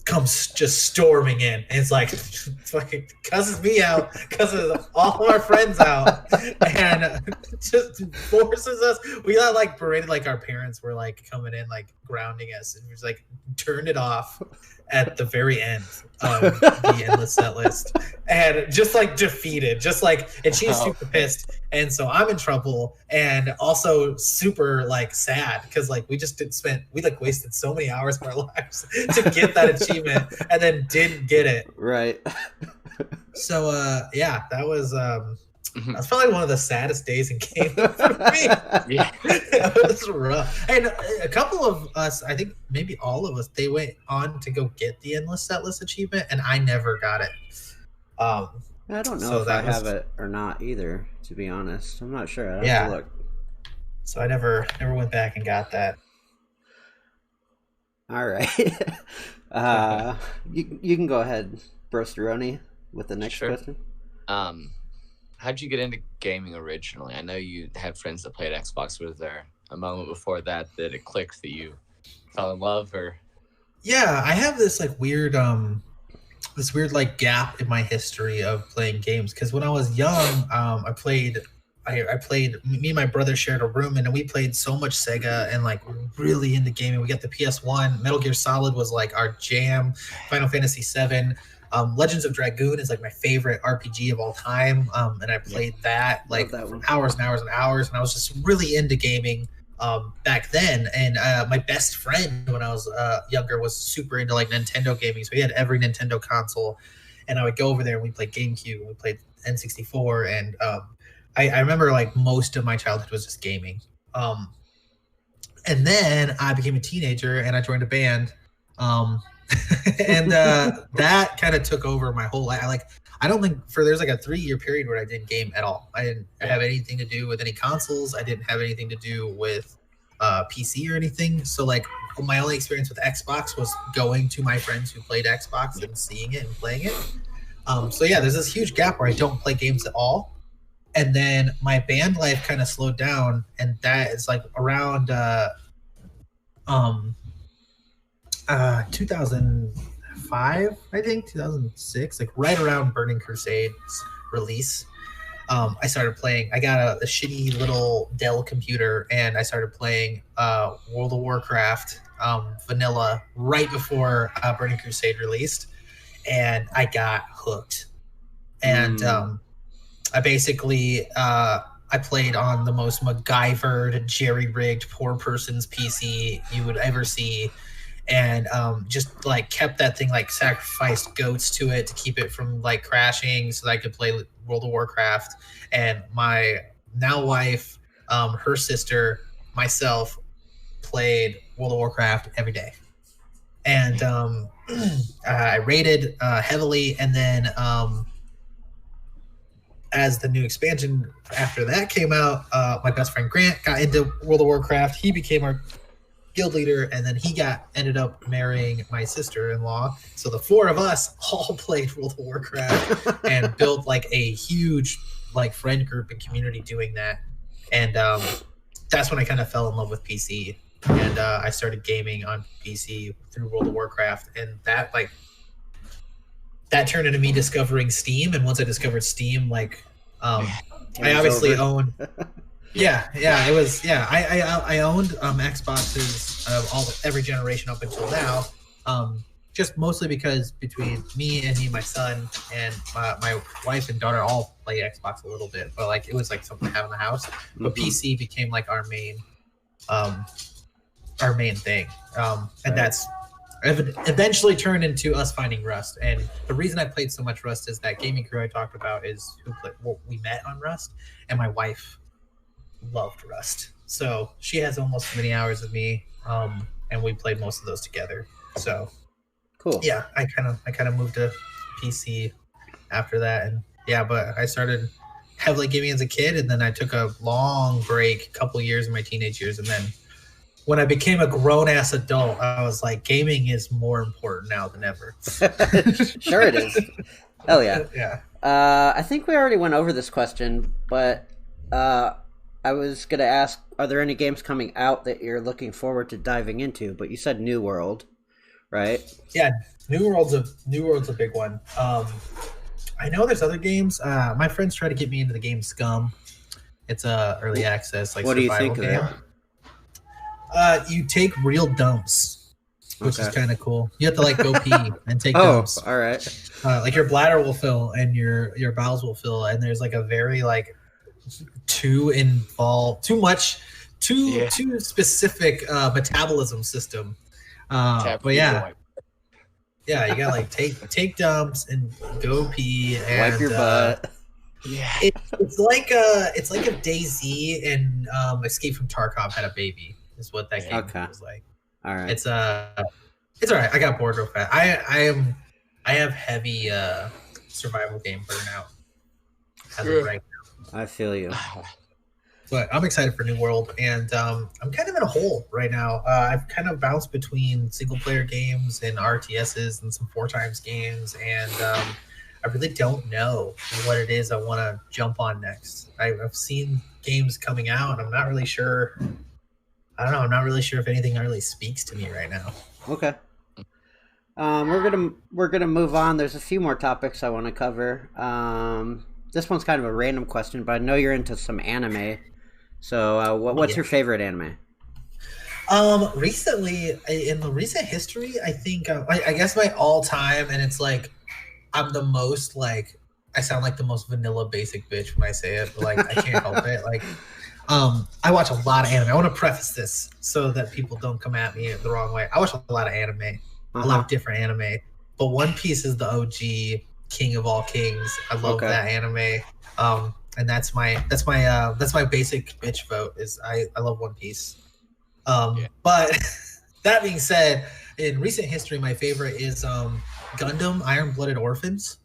comes just storming in, and it's like fucking cusses me out, cusses all of our friends out, and just forces us. We got like berated, like our parents were like coming in, like grounding us, and we was like turned it off at the very end of the endless set list, and just like defeated, just like, and she's super pissed, and so I'm in trouble, and also super like sad because like we like wasted so many hours of our lives to get that achievement and then didn't get it. Right. So yeah, that was that's probably one of the saddest days in gaming for me. Yeah. It was rough. And a couple of us, I think maybe all of us, they went on to go get the endless set list achievement, and I never got it. I don't know if I have it or not either, to be honest. I'm not sure. I have to look. So I never went back and got that. All right. You can go ahead, Brosteroni, with the next question. How'd you get into gaming originally? I know you had friends that played Xbox. Was there a moment before that it clicked that you fell in love, or? Yeah, I have this like weird like gap in my history of playing games, because when I was young, I played. Me and my brother shared a room, and we played so much Sega and like really into gaming. We got the PS1. Metal Gear Solid was like our jam. Final Fantasy VII. Legends of Dragoon is like my favorite RPG of all time, and I played that like for hours and hours and hours, and I was just really into gaming back then. And my best friend when I was younger was super into like Nintendo gaming, so he had every Nintendo console, and I would go over there and we played GameCube, and we played N64, and I remember like most of my childhood was just gaming. And then I became a teenager and I joined a band. And that kind of took over my whole life. I don't think there's like a 3-year period where I didn't game at all. I didn't have anything to do with any consoles. I didn't have anything to do with PC or anything. So like my only experience with Xbox was going to my friends who played Xbox and seeing it and playing it. So yeah, there's this huge gap where I don't play games at all. And then my band life kind of slowed down, and that is like around 2005, I think 2006, like right around Burning Crusade's release. I started playing. I got a shitty little Dell computer, and I started playing World of Warcraft vanilla right before Burning Crusade released, and I got hooked. And I basically I played on the most MacGyvered, jerry-rigged, poor person's PC you would ever see, and just like kept that thing, like sacrificed goats to it to keep it from like crashing so that I could play World of Warcraft. And my now wife, her sister, myself played World of Warcraft every day. And I raided heavily, and then as the new expansion after that came out, my best friend Grant got into World of Warcraft. He became our guild leader, and then he ended up marrying my sister-in-law. So the 4 of us all played World of Warcraft and built like a huge like friend group and community doing that. And that's when I kind of fell in love with PC, and I started gaming on PC through World of Warcraft, and that turned into me discovering Steam. And once I discovered Steam, like I obviously owned it was I owned Xboxes of every generation up until now, just mostly because between me and my son and my wife and daughter all play Xbox a little bit, but like it was like something to have in the house. But PC became like our main thing, and that's eventually turned into us finding Rust. And the reason I played so much Rust is that gaming crew I talked about is we met on Rust, and my wife loved Rust, so she has almost as many hours as me, and we played most of those together. So cool. Yeah, I kind of moved to PC after that, and yeah, but I started heavily gaming as a kid, and then I took a long break, a couple years in my teenage years, and then when I became a grown ass adult, I was like, gaming is more important now than ever. Sure it is. Hell yeah. Yeah. I think we already went over this question, but I was gonna ask, are there any games coming out that you're looking forward to diving into? But you said New World, right? Yeah, New World's a big one. I know there's other games. My friends try to get me into the game Scum. It's a early access What do you survival think of game. You take real dumps, which is kind of cool. You have to like go pee and take dumps. All right. Like your bladder will fill and your bowels will fill, and there's like a very like too specific metabolism system. But yeah, you gotta like take dumps and go pee and wipe your butt. Yeah, it's like if DayZ and Escape from Tarkov had a baby. Is what that game was like. All right. It's all right. I got bored real fast. I have heavy survival game burnout as of right now. I feel you. But I'm excited for New World, and I'm kind of in a hole right now. I've kind of bounced between single player games and RTSs and some 4x games, and I really don't know what it is I want to jump on next. I've seen games coming out, and I'm not really sure. I don't know. I'm not really sure if anything really speaks to me right now. Okay. We're gonna move on. There's a few more topics I want to cover. This one's kind of a random question, but I know you're into some anime. So, what's your favorite anime? Recently, in the recent history, I think I guess my all time, and it's like I'm the most like I sound like the most vanilla basic bitch when I say it, but like I can't help it. Like. I watch a lot of anime. I want to preface this so that people don't come at me the wrong way. I watch a lot of anime, a lot of different anime. But One Piece is the OG king of all kings. I love that anime. And that's my basic bitch vote. Is I love One Piece. But that being said, in recent history, my favorite is Gundam Iron Blooded Orphans.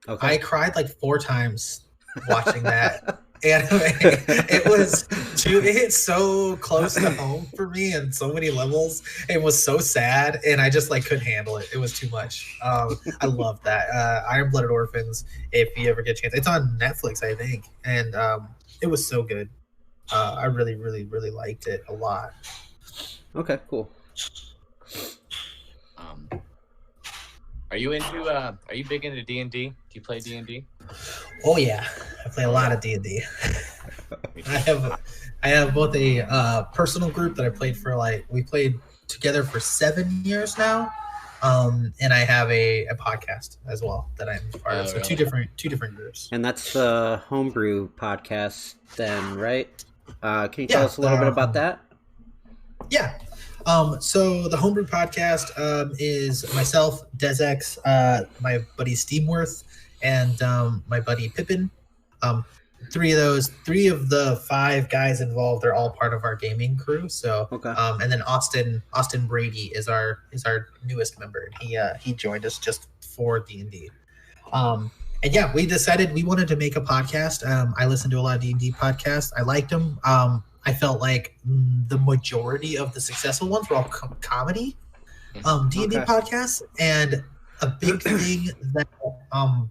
Okay. I cried like 4 times watching that. Anime. It hit so close to home for me in so many levels. It was so sad, and I just like couldn't handle it. It was too much. I love that. Iron Blooded Orphans. If you ever get a chance, it's on Netflix, I think, and it was so good. I really, really, really liked it a lot. Okay, cool. Are you big into D&D? Do you play D&D? Oh yeah, I play a lot of D&D. I have both a personal group that I played for we played together for 7 years now, and I have a podcast as well that I'm part of. So really? two different groups. And that's the Homebrew podcast, then, right? Can you tell us a little bit about that? Yeah. So the Homebrew podcast is myself, Dezex, my buddy Steamworth, and my buddy Pippin. Three of the 5 guys involved are all part of our gaming crew. So, and then Austin Brady is our newest member. He joined us just for D&D. And yeah, we decided we wanted to make a podcast. I listened to a lot of D&D podcasts. I liked them. I felt like the majority of the successful ones were all comedy D&D podcasts, and a big thing that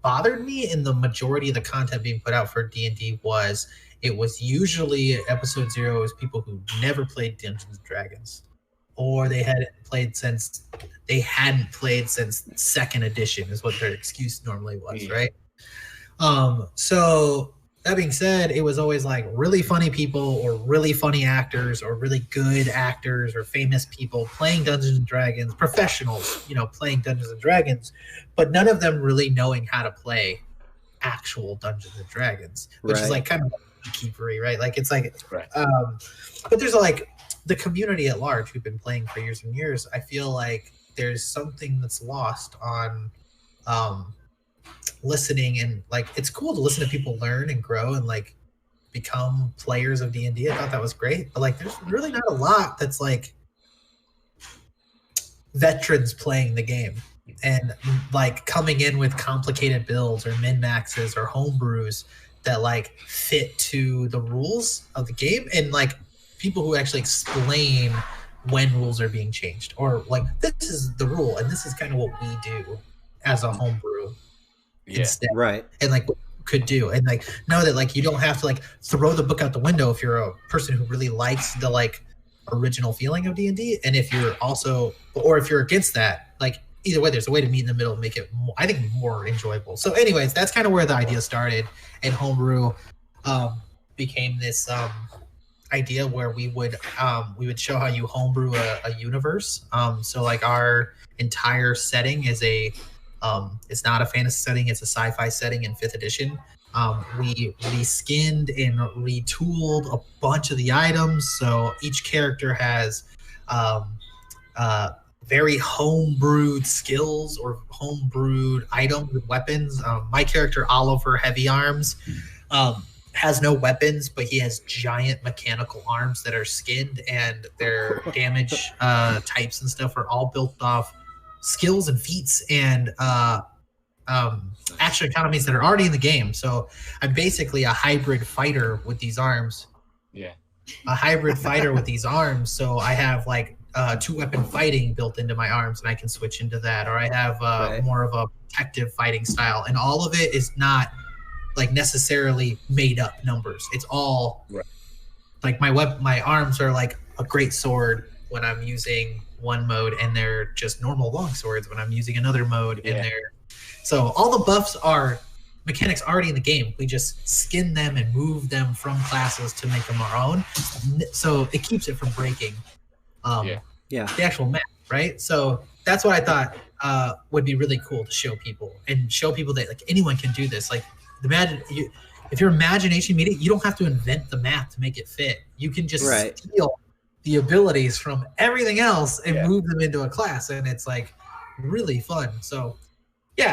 bothered me in the majority of the content being put out for D&D was it was usually episode 0 is people who never played Dungeons and Dragons, or they hadn't played since 2nd edition is what their excuse normally was, right? So that being said, it was always like really funny people or really funny actors or really good actors or famous people playing Dungeons and Dragons, professionals, playing Dungeons and Dragons, but none of them really knowing how to play actual Dungeons and Dragons, which is like kind of keepery, right? Like it's like, but there's like the community at large who've been playing for years and years. I feel like there's something that's lost on listening, and like it's cool to listen to people learn and grow and like become players of D&D. I thought that was great, but like there's really not a lot that's like veterans playing the game and like coming in with complicated builds or min maxes or home brews that like fit to the rules of the game, and like people who actually explain when rules are being changed, or like this is the rule and this is kind of what we do as a homebrew instead, Right. and like what you could do, and like know that like you don't have to like throw the book out the window if you're a person who really likes the like original feeling of D&D, and if you're also, or if you're against that, like either way there's a way to meet in the middle and make it more, I think, more enjoyable. So anyways, that's kind of where the idea started, and homebrew became this idea where we would show how you homebrew a universe. So like our entire setting is it's not a fantasy setting, it's a sci-fi setting in 5th edition. We reskinned and retooled a bunch of the items, so each character has very homebrewed skills or homebrewed items and weapons. My character Oliver Heavy Arms has no weapons, but he has giant mechanical arms that are skinned, and their damage types and stuff are all built off skills and feats and action economies that are already in the game. So I'm basically a hybrid fighter with these arms. Yeah. A hybrid fighter with these arms. So I have like 2-weapon fighting built into my arms, and I can switch into that. Or I have more of a protective fighting style, and all of it is not like necessarily made up numbers. It's all like my arms are like a great sword when I'm using one mode, and they're just normal long swords when I'm using another mode. And they're so all the buffs are mechanics already in the game. We just skin them and move them from classes to make them our own. So it keeps it from breaking the actual map, right? So that's what I thought would be really cool to show people, and show people that like anyone can do this. Like if your imagination meet it, you don't have to invent the map to make it fit. You can just steal the abilities from everything else and move them into a class, and it's like really fun. So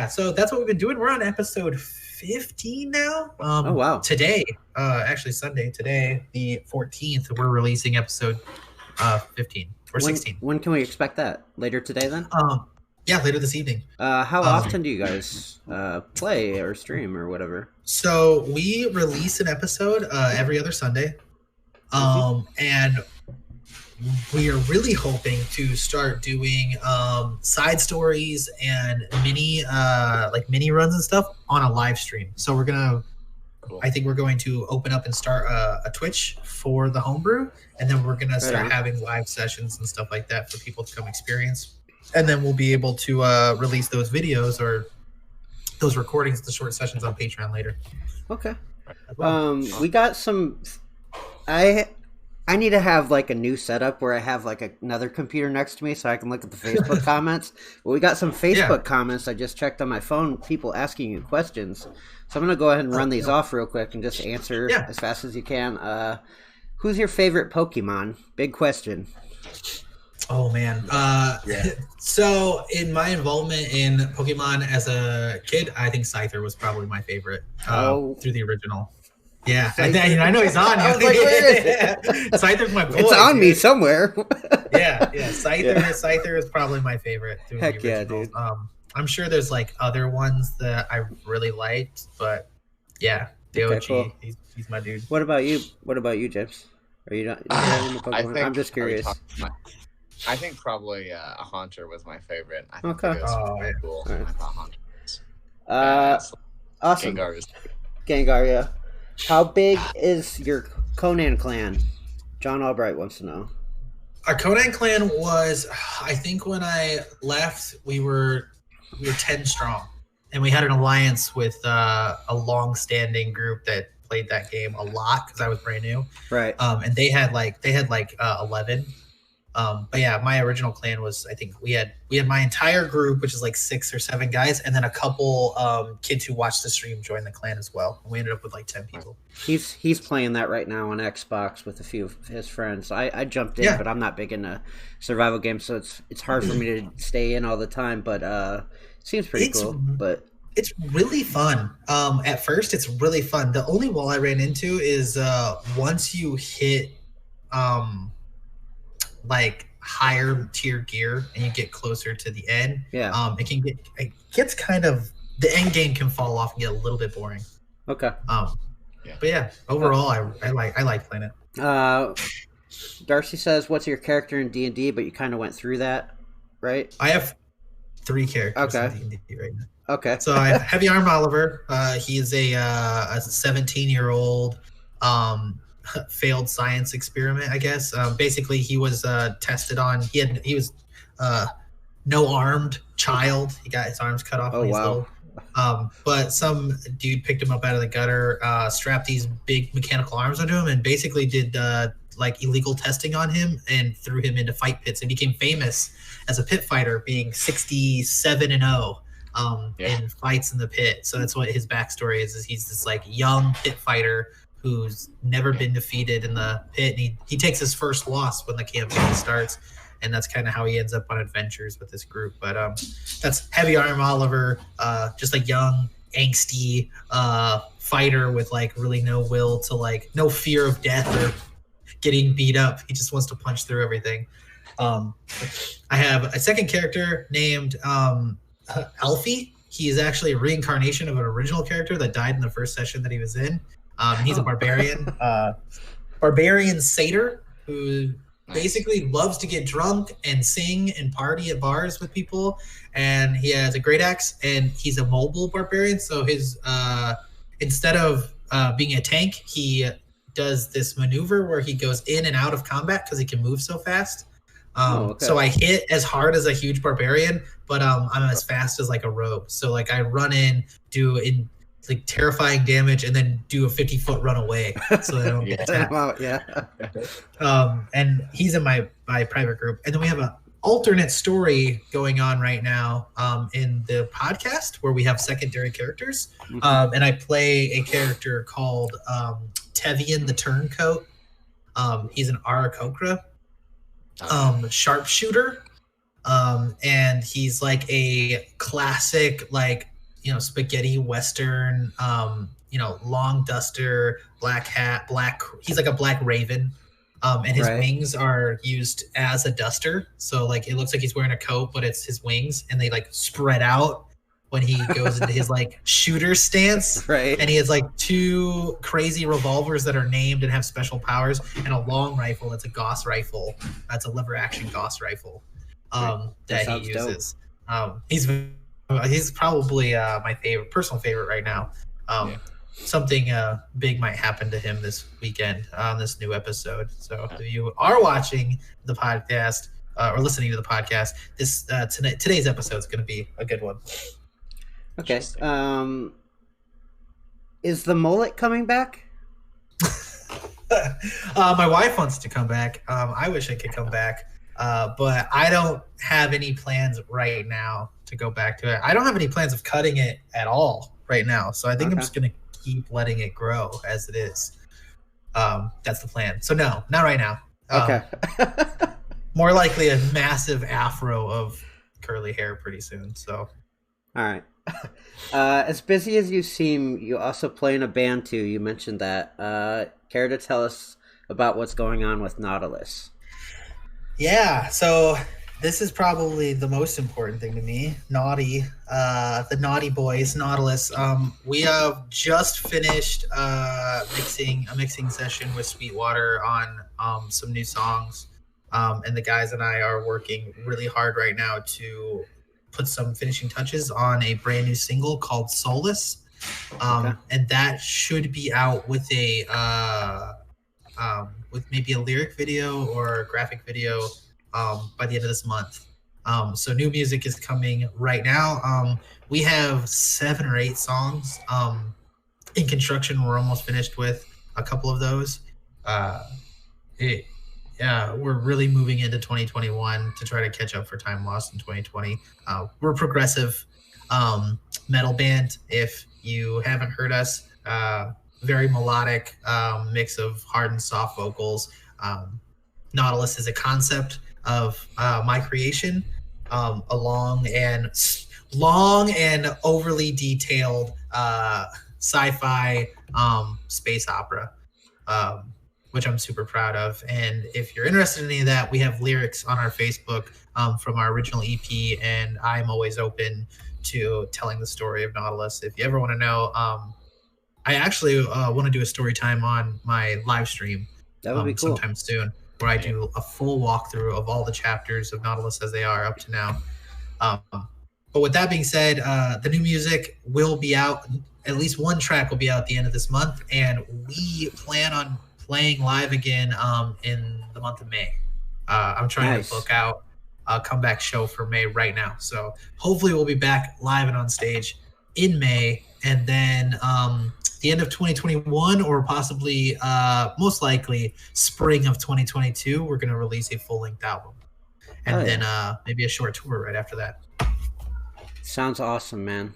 so that's what we've been doing. We're on episode 15 now. Oh wow. Today, actually Sunday, today the 14th, we're releasing episode 15 or 16. When can we expect that? Later today then? Later this evening. How often do you guys play or stream or whatever? So we release an episode every other Sunday. And we are really hoping to start doing side stories and mini runs and stuff on a live stream. So we're gonna, I think we're going to open up and start a Twitch for the homebrew, and then we're gonna start having live sessions and stuff like that for people to come experience. And then we'll be able to release those videos or those recordings, the short sessions, on Patreon later. Okay. We got some. I need to have like a new setup where I have like another computer next to me so I can look at the Facebook comments. But we got some Facebook comments I just checked on my phone, people asking you questions. So I'm going to go ahead and run these off real quick and just answer as fast as you can. Who's your favorite Pokemon? Big question. Oh, man. So in my involvement in Pokemon as a kid, I think Scyther was probably my favorite through the original. Yeah, I know he's on. I was like, where is it? Scyther's my boy. It's on me somewhere. Scyther is probably my favorite. Heck yeah, dude. I'm sure there's like other ones that I really liked, but the OG, cool. he's my dude. What about you? James? Are you not? I'm just curious. I think probably a Haunter was my favorite. I think okay. Cool. Right. I thought Haunter was awesome. Gengar, yeah. How big is your Conan clan? John Albright wants to know. Our Conan clan was, I think when I left, we were 10 strong, and we had an alliance with a long-standing group that played that game a lot because I was brand new. Right. And they had 11. But yeah, my original clan was, I think we had my entire group, which is like 6 or 7 guys, and then a couple kids who watched the stream joined the clan as well. We ended up with like 10 people. He's playing that right now on Xbox with a few of his friends. I jumped in, but I'm not big into survival games, so it's hard for me to stay in all the time. But it seems pretty cool. But it's really fun. At first, it's really fun. The only wall I ran into is once you hit like higher tier gear and you get closer to the end, it gets kind of, the end game can fall off and get a little bit boring. Okay. But yeah, overall, I like playing it. Darcy says, "What's your character in D&D?" But you kind of went through that, right? I have 3 characters Okay. in D&D right now. Okay. So I have Heavy Arm Oliver. He is a 17-year-old failed science experiment, I guess. Basically, he was tested on. He was no armed child. He got his arms cut off when he was little. But some dude picked him up out of the gutter, strapped these big mechanical arms onto him, and basically did like illegal testing on him and threw him into fight pits and became famous as a pit fighter, being 67-0 in fights in the pit. So that's what his backstory is he's this like young pit fighter who's never been defeated in the pit, and he takes his first loss when the campaign starts. And that's kind of how he ends up on adventures with this group. But that's Heavy Arm Oliver, just a young, angsty fighter with like really no will to like no fear of death or getting beat up. He just wants to punch through everything. I have a second character named Alfie. He is actually a reincarnation of an original character that died in the first session that he was in. He's a barbarian, barbarian satyr who basically loves to get drunk and sing and party at bars with people, and he has a great axe, and he's a mobile barbarian. So his instead of being a tank, he does this maneuver where he goes in and out of combat because he can move so fast. So I hit as hard as a huge barbarian, but I'm as fast as like a rogue. So like I run in, do like terrifying damage, and then do a 50-foot run away so they don't get attacked. And he's in my private group. And then we have an alternate story going on right now in the podcast where we have secondary characters. And I play a character called Tevian the Turncoat. He's an Arakokra sharpshooter. And he's like a classic, like, spaghetti western, long duster, black hat, he's like a black raven. And his wings are used as a duster. So like, it looks like he's wearing a coat, but it's his wings, and they like spread out when he goes into his like shooter stance. And he has like 2 crazy revolvers that are named and have special powers, and a long rifle that's a Gauss rifle. That's a lever action Gauss rifle that he uses. He's probably my personal favorite right now. Something big might happen to him this weekend on this new episode. So if you are watching the podcast or listening to the podcast, this today's episode is going to be a good one. Okay. Is the mullet coming back? My wife wants to come back. I wish I could come back, but I don't have any plans right now to go back to it. I don't have any plans of cutting it at all right now. So I think I'm just going to keep letting it grow as it is. That's the plan. So no, not right now. Okay. More likely a massive afro of curly hair pretty soon. So. All right. As busy as you seem, you also play in a band too. You mentioned that. Care to tell us about what's going on with Nautilus? Yeah. So this is probably the most important thing to me. The Naughty Boys, Nautilus. We have just finished a mixing session with Sweetwater on some new songs. And the guys and I are working really hard right now to put some finishing touches on a brand new single called Solace. And that should be out with with maybe a lyric video or a graphic video by the end of this month. So new music is coming right now. We have 7 or 8 songs in construction. We're almost finished with a couple of those. We're really moving into 2021 to try to catch up for time lost in 2020. We're a progressive metal band. If you haven't heard us, very melodic mix of hard and soft vocals. Nautilus is a concept of my creation, a long and overly detailed sci-fi space opera, which I'm super proud of. And if you're interested in any of that, we have lyrics on our Facebook from our original EP, and I'm always open to telling the story of Nautilus. If you ever want to know, I actually want to do a story time on my live stream That would be cool. sometime soon, where I do a full walkthrough of all the chapters of Nautilus as they are up to now. But with that being said, the new music will be out. At least one track will be out at the end of this month, and we plan on playing live again in the month of May. I'm trying to book out a comeback show for May right now. So hopefully we'll be back live and on stage in May, and then the end of 2021, or possibly most likely spring of 2022, we're going to release a full-length album. And then maybe a short tour right after that. Sounds awesome, man.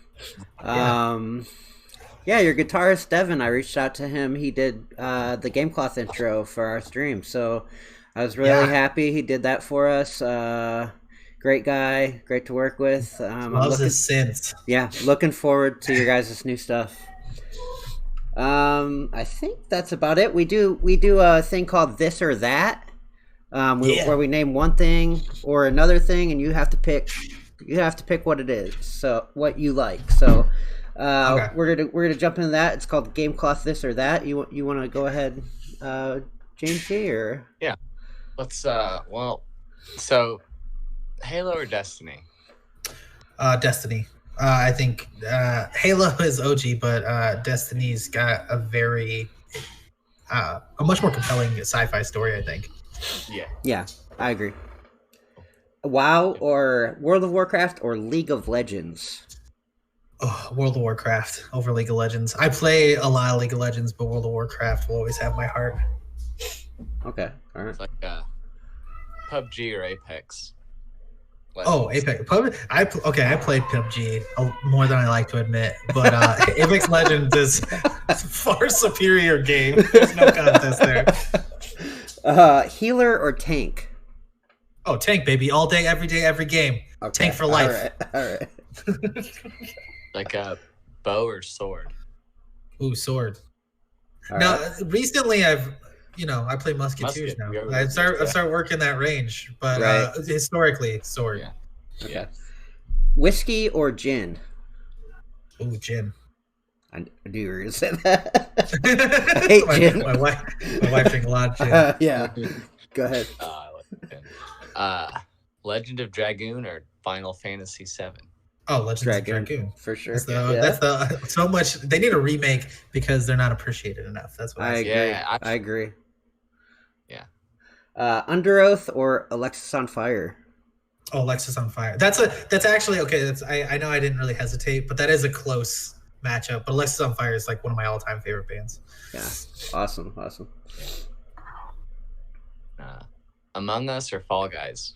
Yeah, your guitarist Devin, I reached out to him. He did the Gamecloth intro for our stream, so I was really happy he did that for us. Great guy, great to work with. Loves his synths. Yeah, looking forward to your guys' new stuff. I think that's about it. We do a thing called This or That, where we name one thing or another thing, and you have to pick what it is, so what you like. So we're gonna jump into that. It's called Gamecloth This or That. You want to go ahead, James T, or let's so Halo or Destiny? Destiny. I think Halo is OG, but Destiny's got a much more compelling sci-fi story, I think. Yeah, I agree. WoW or World of Warcraft or League of Legends? Oh, World of Warcraft over League of Legends. I play a lot of League of Legends, but World of Warcraft will always have my heart. Okay, all right. It's like PUBG or Apex. Legends. Oh, Apex. I played PUBG more than I like to admit, but Apex Legends is a far superior game. There's no contest there. Healer or tank? Oh, tank, baby. All day, every game. Okay. Tank for life. All right. Like a bow or sword? Ooh, sword. Now, recently I play Musketeers now. I start working that range, but historically, sword. Yeah. Okay. Whiskey or gin? Ooh, gin. I knew you were going to say that. I hate gin. My wife drinks a lot of gin. Yeah. Go ahead. I like gin. Legend of Dragoon or Final Fantasy VII? Oh, Legend of Dragoon. For sure. That's so much. They need a remake because they're not appreciated enough. That's what I agree. Yeah, I agree. Yeah. Under Oath or Alexis on Fire? Oh, Alexis on Fire. That's actually okay. I know I didn't really hesitate, but that is a close matchup. But Alexis on Fire is like one of my all-time favorite bands. Yeah. Awesome. Among Us or Fall Guys?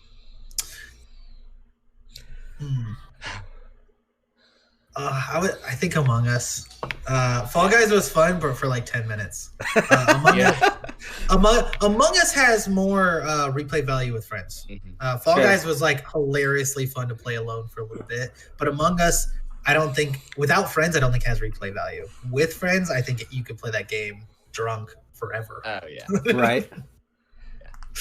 I think Among Us. Fall Guys was fun, but for like 10 minutes. Among Us has more replay value with friends. Mm-hmm. Fall Guys was like hilariously fun to play alone for a little bit, but Among Us, I don't think without friends, I don't think has replay value. With friends, I think you could play that game drunk forever. Oh yeah, right.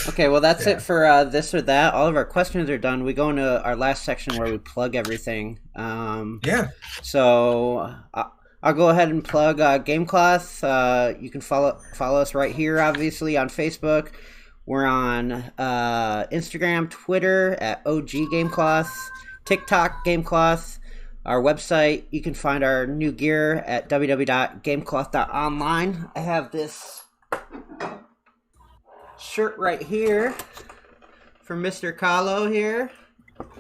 Okay, well, that's it for This or That. All of our questions are done. We go into our last section where we plug everything. So I'll go ahead and plug Gamecloth. You can follow us right here, obviously, on Facebook. We're on Instagram, Twitter at OG Gamecloth, TikTok Gamecloth. Our website, you can find our new gear at www.gamecloth.online. I have this shirt right here for Mr. Kahlo here.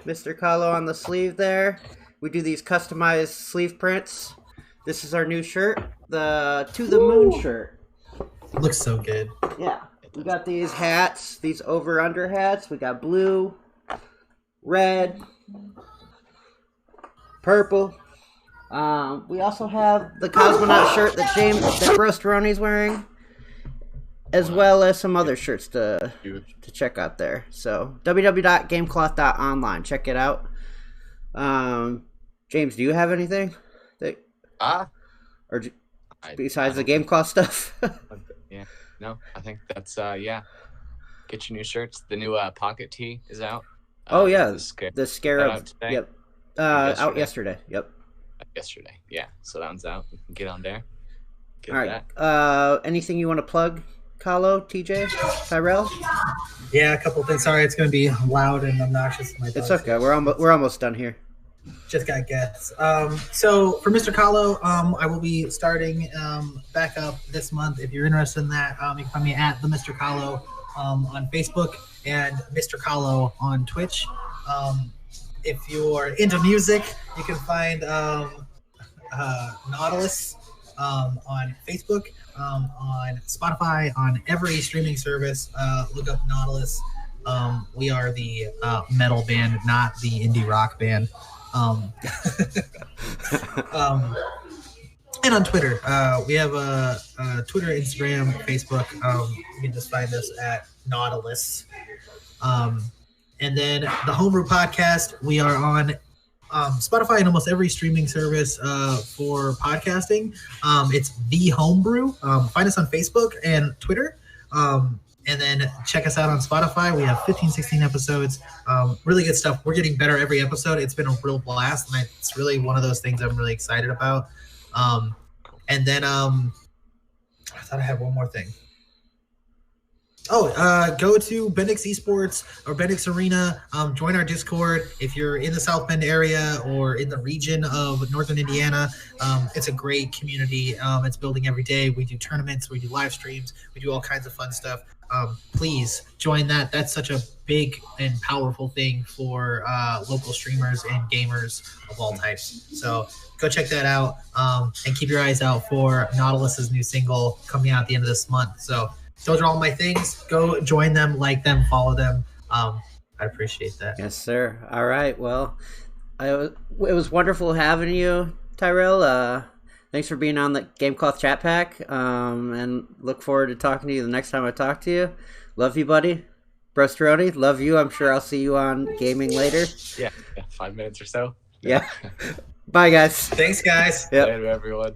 Mr. Kahlo on the sleeve there. We do these customized sleeve prints. This is our new shirt, the To the Moon shirt. Looks so good. Yeah. We got these hats, these over-under hats. We got blue, red, purple. We also have the cosmonaut shirt that Roasteroni's wearing, as well as some other shirts to check out there. So www.gamecloth.online. Check it out. James, do you have anything besides the Gamecloth stuff? Yeah, no, I think that's get your new shirts. The new pocket tee is out. The Scarab. Yep. Out yesterday. Yep. Yesterday, yeah. So that one's out. You can get on there. Get All right. that. Anything you want to plug, Kahlo, TJ, Tyrell? Yeah, a couple of things. Sorry, it's going to be loud and obnoxious. My It's dog's okay. We're almost done here. just got guests. So for Mr. Kahlo, I will be starting back up this month. If you're interested in that, you can find me at the Mr. Kahlo on Facebook and Mr. Kahlo on Twitch. If you're into music, you can find Nautilus on Facebook, on Spotify, on every streaming service. Look up Nautilus. We are the metal band, not the indie rock band. And on Twitter, we have a Twitter, Instagram, Facebook. You can just find us at Nautilus. And then the Homebrew Podcast, we are on Spotify and almost every streaming service for podcasting. It's The Homebrew. Find us on Facebook and Twitter. And then check us out on Spotify. We have 15, 16 episodes. Really good stuff. We're getting better every episode. It's been a real blast. And it's really one of those things I'm really excited about. And then I thought I had one more thing. Go to Bendix Esports or Bendix Arena. Join our Discord if you're in the South Bend area or in the region of Northern Indiana. It's a great community. It's building every day. We do tournaments. We do live streams. We do all kinds of fun stuff. Please join that. That's such a big and powerful thing for local streamers and gamers of all types. So go check that out and keep your eyes out for Nautilus's new single coming out at the end of this month. So those are all my things. Go join them, like them, follow them. I appreciate that. Yes, sir. All right. Well, it was wonderful having you, Tyrell. Thanks for being on the Gamecloth Chat Pack, and look forward to talking to you the next time I talk to you. Love you, buddy. Brosteroni, love you. I'm sure I'll see you on gaming later. Yeah, 5 minutes or so. Yeah. Bye, guys. Thanks, guys. Yep. Later, everyone.